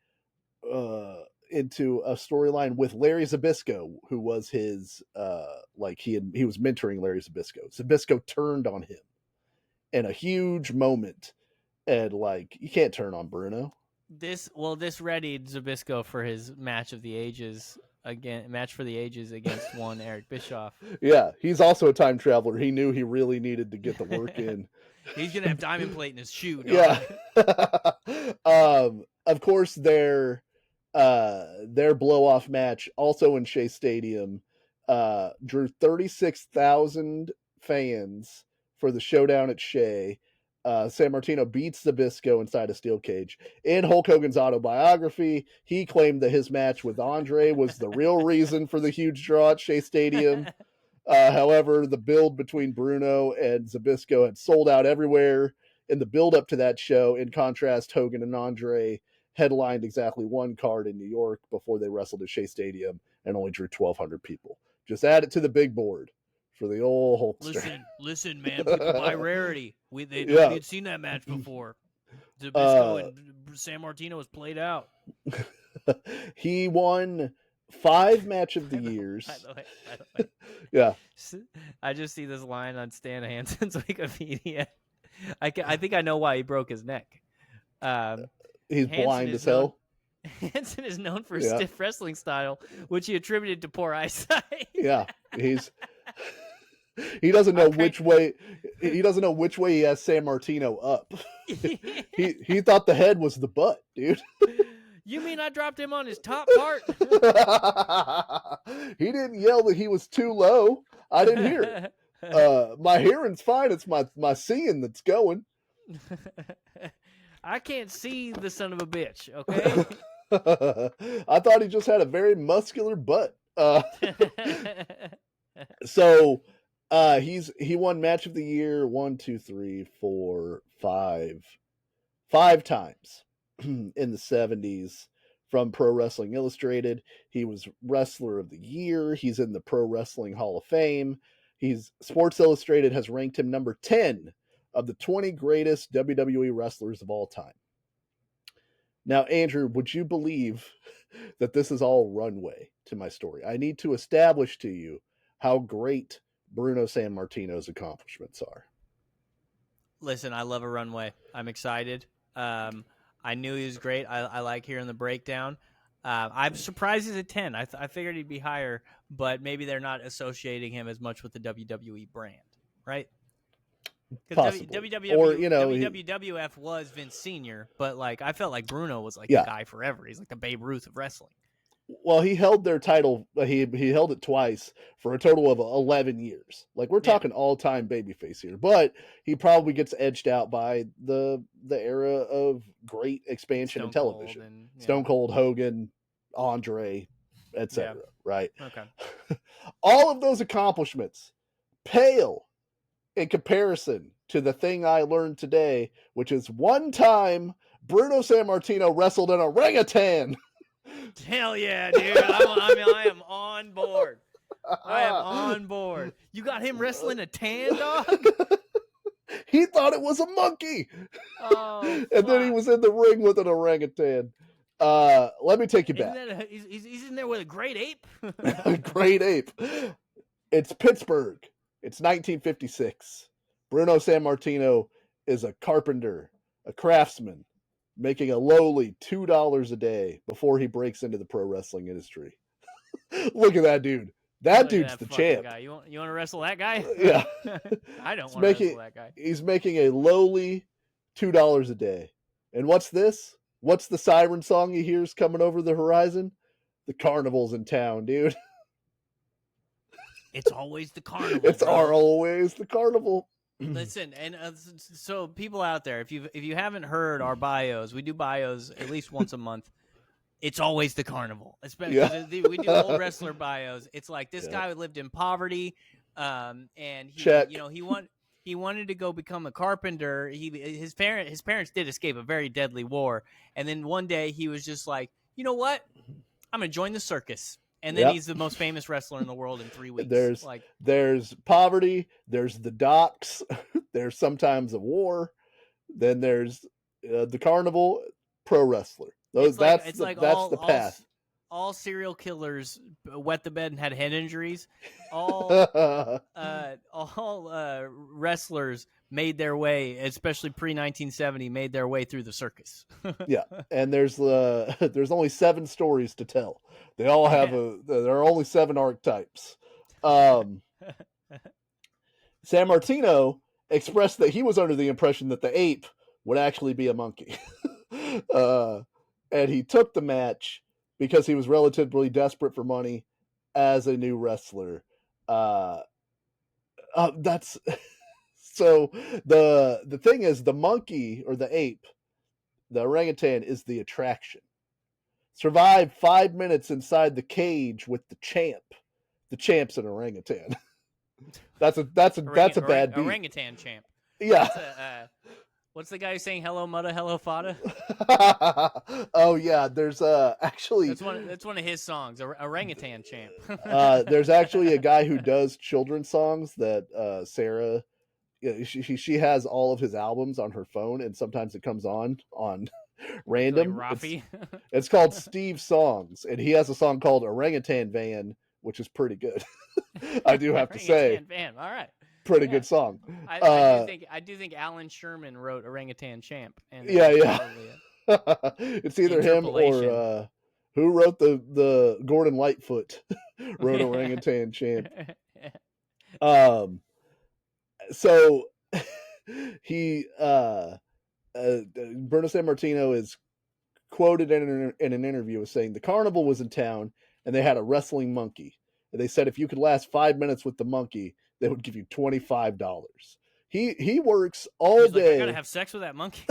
B: storyline with Larry Zbyszko, who was his he was mentoring Larry Zbyszko. Zbyszko turned on him in a huge moment, and you can't turn on Bruno.
A: This readied Zbyszko for his match for the ages against one Eric Bischoff.
B: Yeah, he's also a time traveler. He knew he really needed to get the work in.
A: He's gonna have diamond plate in his shoe.
B: Dog. Yeah. Of course, their blow off match, also in Shea Stadium, drew 36,000 fans for the showdown at Shea. Sammartino beats Zbyszko inside a steel cage. In Hulk Hogan's autobiography, he claimed that his match with Andre was the real reason for the huge draw at Shea Stadium. However, the build between Bruno and Zbyszko had sold out everywhere in the build-up to that show. In contrast, Hogan and Andre headlined exactly one card in New York before they wrestled at Shea Stadium and only drew 1,200 people. Just add it to the big board for the old Hulkster.
A: Listen, man, people buy rarity. They'd seen that match before. Zbyszko and Sammartino was played out.
B: He won 5 match of the years.
A: By the way.
B: Yeah.
A: I just see this line on Stan Hansen's Wikipedia. I think I know why he broke his neck.
B: He's blind as hell.
A: Hansen is known for his stiff wrestling style, which he attributed to poor eyesight.
B: Yeah, he doesn't know which way. He doesn't know which way he has Sammartino up. he thought the head was the butt, dude.
A: You mean I dropped him on his top part?
B: He didn't yell that he was too low. I didn't hear it. My hearing's fine. It's my seeing that's going.
A: I can't see the son of a bitch, okay?
B: I thought he just had a very muscular butt. Uh, so he won match of the year 5 times in the 70s from Pro Wrestling Illustrated. He was Wrestler of the Year. He's in the Pro Wrestling Hall of Fame. Sports Illustrated has ranked him number 10 of the 20 greatest WWE wrestlers of all time. Now, Andrew, would you believe that this is all runway to my story? I need to establish to you how great Bruno Sammartino's accomplishments are.
A: Listen, I love a runway. I'm excited. I knew he was great. I like hearing the breakdown. I'm surprised he's at 10. I figured he'd be higher, but maybe they're not associating him as much with the WWE brand, right? Because WWF was Vince Senior, but like I felt like Bruno was like the guy forever. He's like the Babe Ruth of wrestling.
B: Well, he held their title. He held it twice for a total of 11 years. Like we're talking all-time babyface here, but he probably gets edged out by the era of great expansion in television. Stone Cold, Hogan, Andre, etc. Right?
A: Okay.
B: All of those accomplishments pale in comparison to the thing I learned today, which is one time Bruno Sammartino wrestled an orangutan.
A: Hell yeah, dude. I am on board. I am on board. You got him wrestling a tan dog?
B: He thought it was a monkey.
A: Oh,
B: and then he was in the ring with an orangutan. Let me take you back.
A: He's in there with a great ape?
B: A great ape. It's Pittsburgh. It's 1956. Bruno Sammartino is a carpenter, a craftsman, making a lowly $2 a day before he breaks into the pro wrestling industry. Look at that dude. That dude's the champ.
A: Guy. You want to wrestle that guy?
B: Yeah.
A: I don't want to wrestle that guy.
B: He's making a lowly $2 a day. And what's this? What's the siren song he hears coming over the horizon? The carnival's in town, dude.
A: It's always the carnival.
B: It's always the carnival.
A: Listen, and so people out there, if you haven't heard our bios, we do bios at least once a month. It's always the carnival. We do old wrestler bios. It's like this guy lived in poverty, and he wanted to go become a carpenter. His parents did escape a very deadly war, and then one day he was just like, you know what, I'm gonna join the circus. And then he's the most famous wrestler in the world in 3 weeks.
B: There's poverty. There's the docks. There's sometimes a war. Then there's the carnival. Pro wrestler. That's the path.
A: All serial killers wet the bed and had head injuries. All wrestlers made their way, especially pre-1970, made their way through the circus.
B: Yeah, and there's only 7 stories to tell. They all have there are only 7 archetypes. Sammartino expressed that he was under the impression that the ape would actually be a monkey. And he took the match because he was relatively desperate for money as a new wrestler. That's so the thing is, the monkey or the ape, the orangutan, is the attraction. Survive 5 minutes inside the cage with the champ. The champ's an orangutan. That's a bad beat.
A: Orangutan champ.
B: Yeah.
A: What's the guy saying hello mutta, hello fada?
B: Oh yeah, there's actually
A: that's one of his songs, Orangutan champ.
B: There's actually a guy who does children's songs that Sarah, she has all of his albums on her phone, and sometimes it comes on random.
A: Like
B: it's called Steve Songs, and he has a song called Orangutan Van, which is pretty good. I do have to say,
A: Van, all right.
B: Pretty good song.
A: I do think Alan Sherman wrote Orangutan Champ. And
B: it's either him or who wrote the Gordon Lightfoot wrote Orangutan Champ. So he Bruno Sammartino is quoted in an interview as saying the carnival was in town and they had a wrestling monkey. And they said if you could last 5 minutes with the monkey, they would give you $25. He works all day.
A: I gotta have sex with that monkey.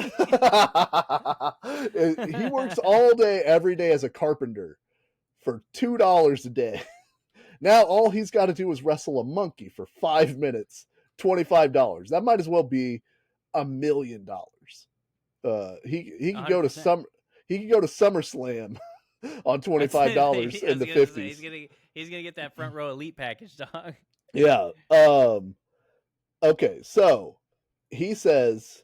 B: He works all day, every day as a carpenter for $2 a day. Now all he's got to do is wrestle a monkey for 5 minutes, $25. That might as well be $1 million. He could go to
A: 100%.
B: he could go to SummerSlam on $25 in the 50s.
A: He's gonna get that front row elite package, dog.
B: Yeah. Okay, so he says,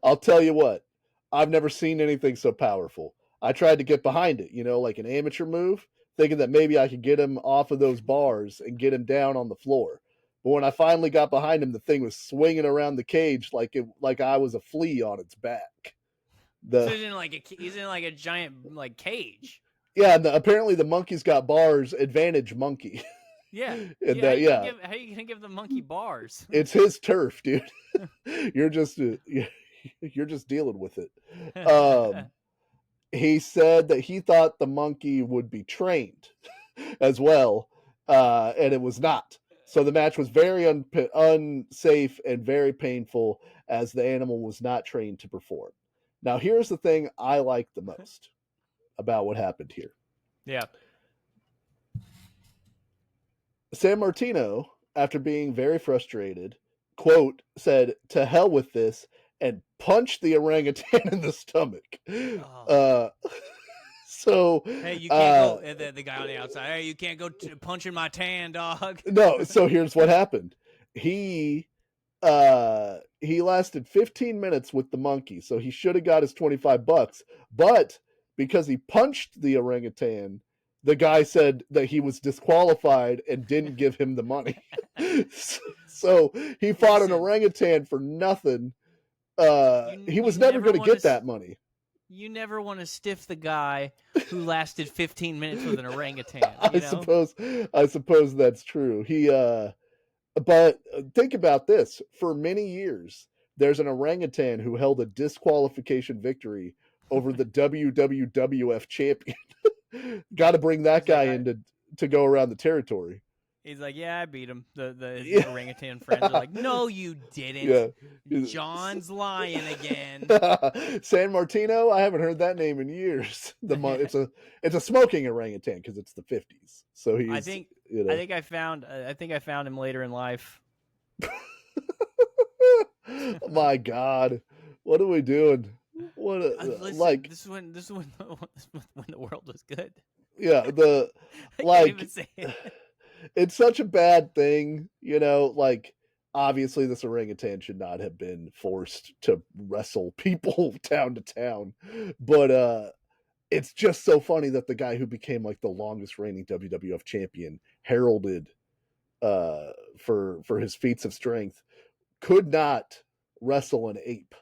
B: I'll tell you what, I've never seen anything so powerful. I tried to get behind it, like an amateur move, thinking that maybe I could get him off of those bars and get him down on the floor. But when I finally got behind him, the thing was swinging around the cage like I was a flea on its back.
A: So he's in like a giant like cage.
B: Yeah, and apparently the monkey's got bars, advantage monkey.
A: Yeah.
B: And
A: how
B: how
A: are you gonna give the monkey bars?
B: It's his turf, dude. you're just dealing with it. He said that he thought the monkey would be trained as well, and it was not. So the match was very unsafe and very painful, as the animal was not trained to perform. Now, here's the thing I like the most about what happened here.
A: Yeah.
B: Sammartino, after being very frustrated, quote, said, "To hell with this," and punched the orangutan in the stomach.
A: Oh.
B: So
A: hey, you can't go. The guy on the outside. Hey, you can't go punching my tan, dog.
B: No. So here's what happened. He lasted 15 minutes with the monkey, so he should have got his $25. But because he punched the orangutan, the guy said that he was disqualified and didn't give him the money. So he fought an orangutan for nothing. He was never going to get that money.
A: You never want to stiff the guy who lasted 15 minutes with an orangutan.
B: I suppose that's true. But think about this. For many years, there's an orangutan who held a disqualification victory over the WWF champion. Got to bring that guy in to go around the territory.
A: He's like, yeah, I beat him. The orangutan friends are like, no, you didn't. Yeah. John's lying again.
B: Sammartino, I haven't heard that name in years. It's a smoking orangutan because it's the 50s. So he's.
A: I think I found him later in life.
B: My God, what are we doing?
A: Listen, this is when the world was good.
B: Yeah, it's such a bad thing, obviously this orangutan should not have been forced to wrestle people town to town, but it's just so funny that the guy who became like the longest reigning WWF champion, heralded for his feats of strength, could not wrestle an ape.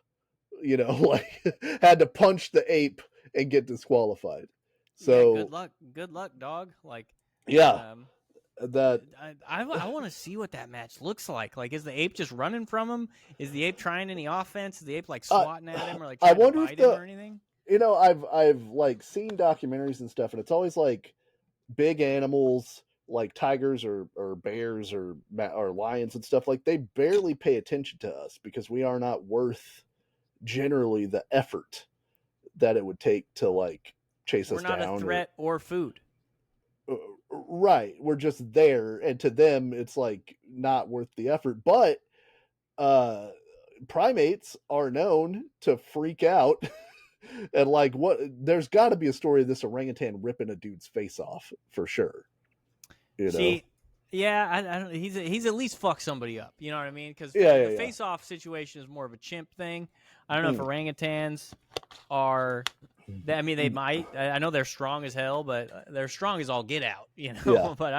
B: Had to punch the ape and get disqualified. So
A: yeah, good luck, dog.
B: I
A: want to see what that match looks like. Like, is the ape just running from him? Is the ape trying any offense? Is the ape swatting at him or trying to bite him or anything?
B: I've seen documentaries and stuff, and it's always like big animals like tigers or bears or lions and stuff. Like, they barely pay attention to us because we are not worth generally the effort that it would take to chase us down.
A: We're not a threat or food.
B: Right. We're just there, and to them it's not worth the effort. But primates are known to freak out and there's got to be a story of this orangutan ripping a dude's face off for sure.
A: See, yeah, I don't. He's at least fucked somebody up. You know what I mean? Because the face-off situation is more of a chimp thing. I don't know if orangutans are. They might. I know they're strong as hell, but they're strong as all get out.
B: Yeah.
A: But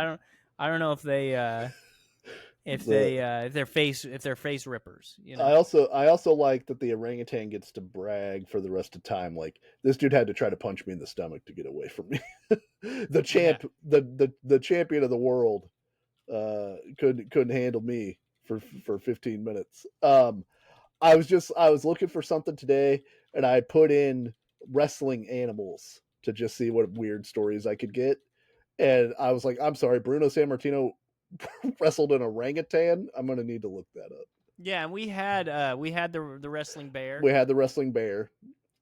A: I don't know if they if they're face rippers.
B: I also like that the orangutan gets to brag for the rest of time. Like, this dude had to try to punch me in the stomach to get away from me. The champ, the champion of the world, couldn't handle me for 15 minutes. I was looking for something today, and I put in wrestling animals to just see what weird stories I could get. And I was like, I'm sorry, Bruno Sammartino wrestled an orangutan. I'm gonna need to look that up.
A: Yeah, and we had the wrestling bear.
B: We had the wrestling bear.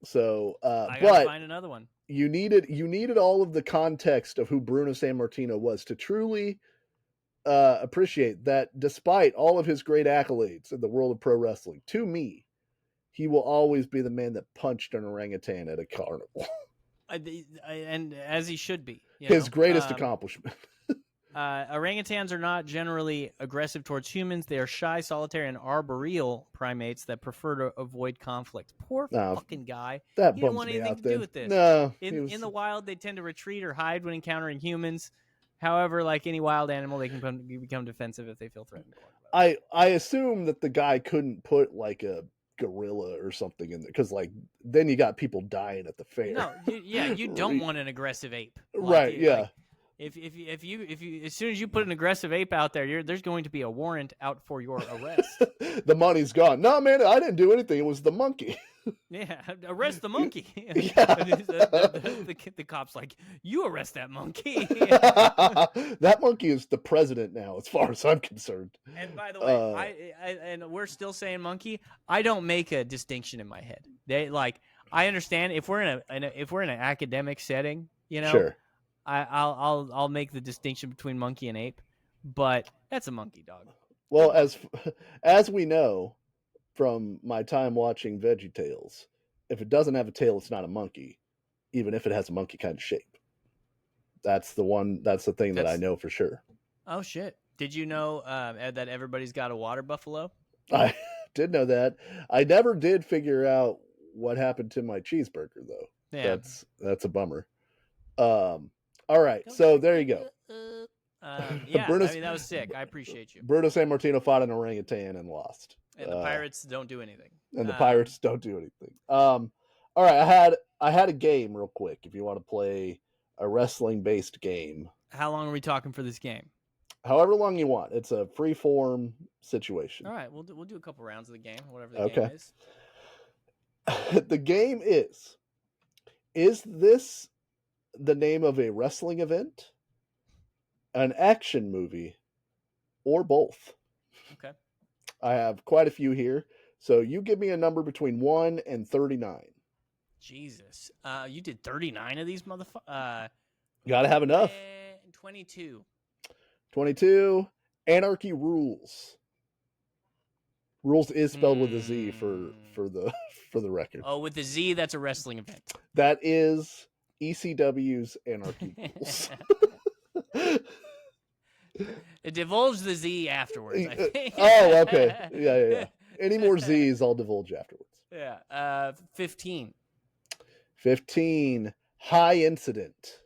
B: So
A: I gotta find another one.
B: you needed all of the context of who Bruno Sammartino was to truly appreciate that. Despite all of his great accolades in the world of pro wrestling, to me, he will always be the man that punched an orangutan at a carnival.
A: And as he should be.
B: His greatest accomplishment.
A: Orangutans are not generally aggressive towards humans. They are shy, solitary, and arboreal primates that prefer to avoid conflict. Poor fucking guy.
B: That
A: he
B: bums
A: didn't want
B: me
A: anything
B: out
A: to
B: then.
A: do with this.
B: No.
A: In the wild, they tend to retreat or hide when encountering humans. However, like any wild animal, they can become defensive if they feel threatened.
B: I assume that the guy couldn't put like a gorilla or something in there, because like then you got people dying at the fair.
A: No, you don't want an aggressive ape,
B: right? Yeah.
A: Like, if you as soon as you put an aggressive ape out there, there's going to be a warrant out for your arrest.
B: The money's gone. No, man, I didn't do anything. It was the monkey.
A: Yeah, arrest the monkey.
B: Yeah.
A: The cop's like, you arrest that monkey.
B: That monkey is the president now, as far as I'm concerned.
A: And by the way, and we're still saying monkey. I don't make a distinction in my head. I understand if we're in an academic setting,
B: Sure.
A: I'll make the distinction between monkey and ape, but that's a monkey, dog.
B: Well, as we know from my time watching VeggieTales, if it doesn't have a tail, it's not a monkey, even if it has a monkey kind of shape. That's the thing that I know for sure.
A: Oh shit! Did you know that everybody's got a water buffalo?
B: I did know that. I never did figure out what happened to my cheeseburger though.
A: Yeah,
B: that's a bummer. All right, so there you go.
A: Yeah, that was sick. I appreciate you.
B: Bruno Sammartino fought an orangutan and lost.
A: And the pirates don't do anything.
B: And the pirates don't do anything. All right, I had a game real quick. If you want to play a wrestling based game.
A: How long are we talking for this game?
B: However long you want. It's a free form situation.
A: All right, we'll do a couple rounds of the game, whatever the game is.
B: The game is this the name of a wrestling event, an action movie, or both?
A: Okay.
B: I have quite a few here. So you give me a number between 1 and 39.
A: Jesus. You did 39 of these motherfuckers?
B: You got to have enough.
A: 22.
B: 22. Anarchy Rules. Rules is spelled with a Z for the record.
A: Oh, with the Z, that's a wrestling event.
B: That is ECW's Anarchy Rules.
A: It divulged the Z afterwards, I think.
B: Oh, okay. Yeah. Any more Z's, I'll divulge afterwards.
A: Yeah. 15.
B: 15. High Incident.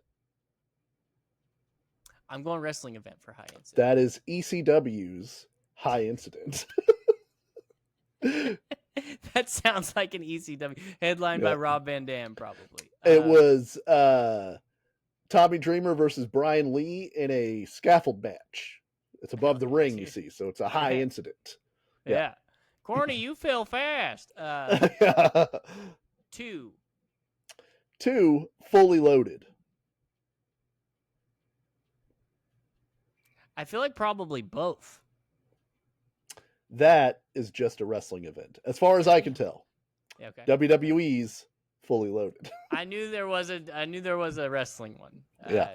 A: I'm going wrestling event for High Incident.
B: That is ECW's High Incident.
A: That sounds like an ECW headlined by Rob Van Dam, probably.
B: It was Tommy Dreamer versus Brian Lee in a scaffold match. It's above the ring, you see, so it's a high incident.
A: Yeah. Corny, you fell fast. 2.
B: 2, Fully Loaded.
A: I feel like probably both.
B: That is just a wrestling event, as far as I can tell.
A: Yeah, okay.
B: WWE's Fully Loaded.
A: I knew there was a wrestling one.
B: Yeah.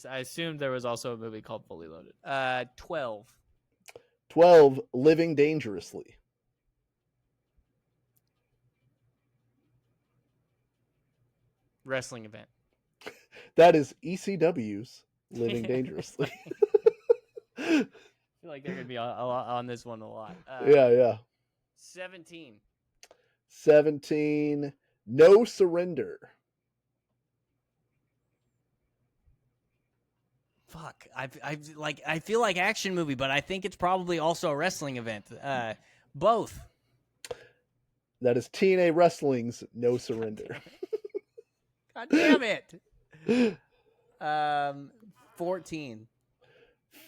A: I assumed there was also a movie called Fully Loaded. 12.
B: 12, Living Dangerously.
A: Wrestling event.
B: That is ECW's Living Dangerously.
A: I feel like they're going to be on this one a lot.
B: Yeah.
A: 17.
B: 17, No Surrender.
A: Fuck. I feel like action movie, but I think it's probably also a wrestling event. Both.
B: That is TNA Wrestling's No Surrender.
A: God damn it. 14.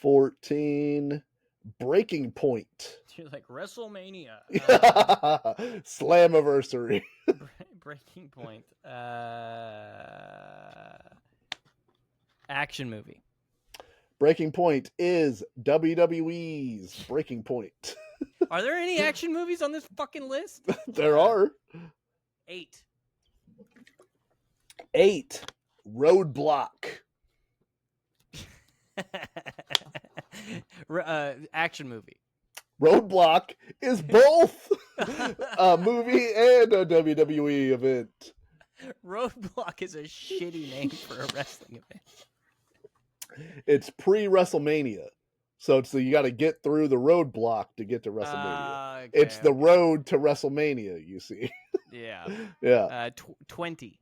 B: 14, Breaking Point.
A: You're like WrestleMania.
B: Slammiversary.
A: Breaking Point. Action movie.
B: Breaking Point is WWE's Breaking Point.
A: Are there any action movies on this fucking list?
B: There are.
A: 8.
B: 8, Roadblock.
A: Action movie.
B: Roadblock is both a movie and a WWE event.
A: Roadblock is a shitty name for a wrestling event.
B: It's pre-WrestleMania. So you got to get through the roadblock to get to WrestleMania.
A: Okay,
B: it's the road to WrestleMania, you see.
A: Yeah.
B: Yeah.
A: 20.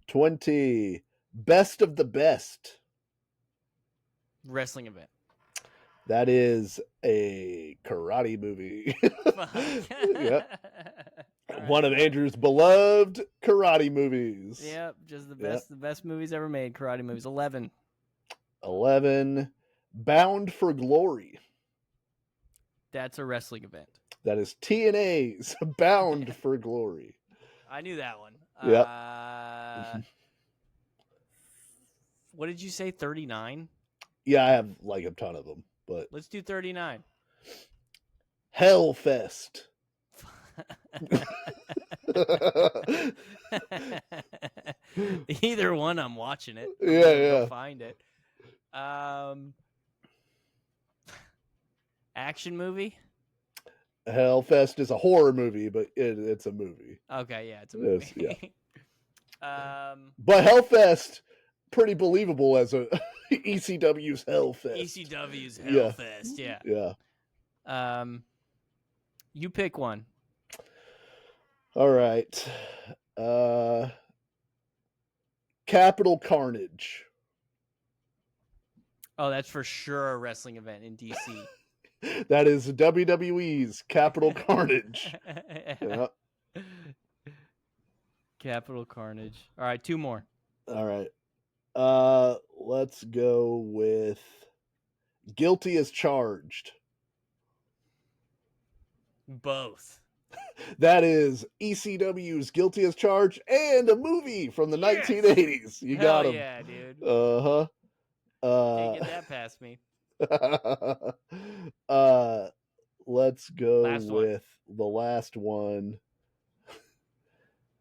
B: 20. Best of the Best.
A: Wrestling event.
B: That is a karate movie. Yeah.
A: Right.
B: One of Andrew's beloved karate movies.
A: Yep, just the best movies ever made, karate movies. 11.
B: 11. Bound for Glory.
A: That's a wrestling event.
B: That is TNA's Bound for Glory.
A: I knew that one.
B: Yep.
A: What did you say, 39?
B: Yeah, I have like a ton of them, but
A: Let's do 39.
B: Hellfest.
A: Either one, I'm watching it.
B: Yeah.
A: Go find it. Action movie?
B: Hellfest is a horror movie, but it's a movie.
A: Okay, yeah, it's a movie.
B: Yeah. But Hellfest, pretty believable as a ECW's Hellfest.
A: ECW's Hellfest, yeah.
B: Yeah.
A: You pick one.
B: All right. Capital Carnage.
A: Oh, that's for sure a wrestling event in DC.
B: That is WWE's Capital Carnage. Yeah.
A: Capital Carnage. All right, 2 more.
B: All right. Let's go with Guilty as Charged.
A: Both.
B: That is ECW's Guilty as Charged and a movie from the 1980s. You got him.
A: Yeah, dude.
B: Uh-huh.
A: Can't get that past me.
B: Let's go
A: Last
B: with the last one.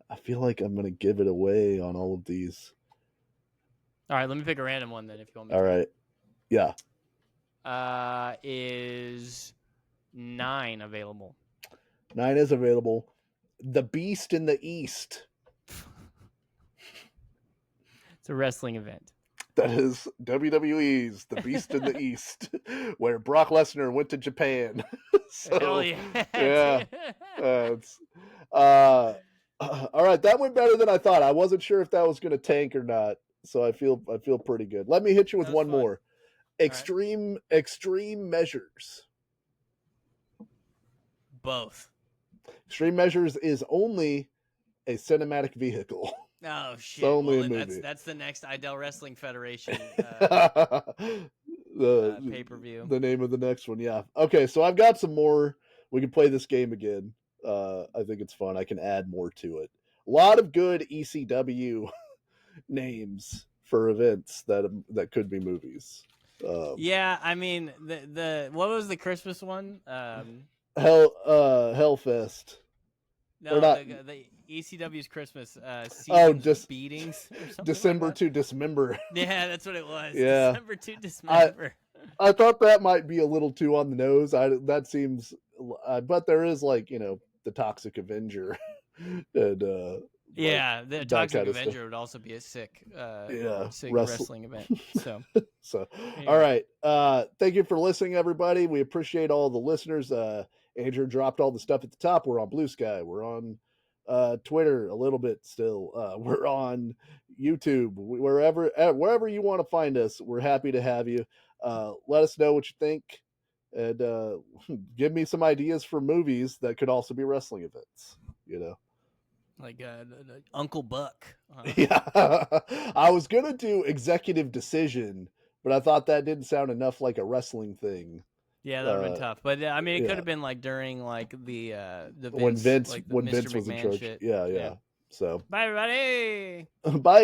B: I feel like I'm gonna give it away on all of these.
A: All right, let me pick a random one then if you want me
B: All
A: to.
B: right. Yeah.
A: Is 9 available?
B: 9 is available. The Beast in the East.
A: It's a wrestling event.
B: That is WWE's The Beast in the East, where Brock Lesnar went to Japan. So,
A: Hell yeah.
B: Yeah. All right, that went better than I thought. I wasn't sure if that was going to tank or not, so I feel pretty good. Let me hit you with one
A: fun.
B: more. Extreme Measures.
A: Both.
B: Extreme Measures is only a cinematic vehicle.
A: Oh shit!
B: It's only a
A: Well,
B: movie.
A: that's the next Idel Wrestling Federation
B: The
A: pay-per-view.
B: The name of the next one, yeah. Okay, so I've got some more. We can play this game again. I think it's fun. I can add more to it. A lot of good ECW names for events that could be movies.
A: Yeah, I mean the what was the Christmas one?
B: Hellfest.
A: No,
B: not-
A: the ECW's Christmas season's beatings. Or something
B: December
A: like
B: to Dismember.
A: that. Yeah, that's what it was.
B: Yeah.
A: December to Dismember.
B: I thought that might be a little too on the nose. That seems, but there is the Toxic Avenger, and
A: yeah, the Toxic
B: kind of
A: Avenger
B: stuff.
A: would also be a sick
B: Yeah,
A: wrestling event. So,
B: anyway. All right. Thank you for listening, everybody. We appreciate all the listeners. Andrew dropped all the stuff at the top. We're on Blue Sky. We're on Twitter a little bit still. We're on YouTube. Wherever you want to find us, we're happy to have you. Let us know what you think, and give me some ideas for movies that could also be wrestling events.
A: like Uncle Buck.
B: Yeah, I was gonna do Executive Decision, but I thought that didn't sound enough like a wrestling thing.
A: Yeah, that would have been tough. But I mean, it could have been during the Vince,
B: when Vince
A: like,
B: when
A: Mr.
B: Vince was in
A: McMahon
B: charge.
A: shit.
B: Yeah. So
A: Bye, everybody.
B: bye.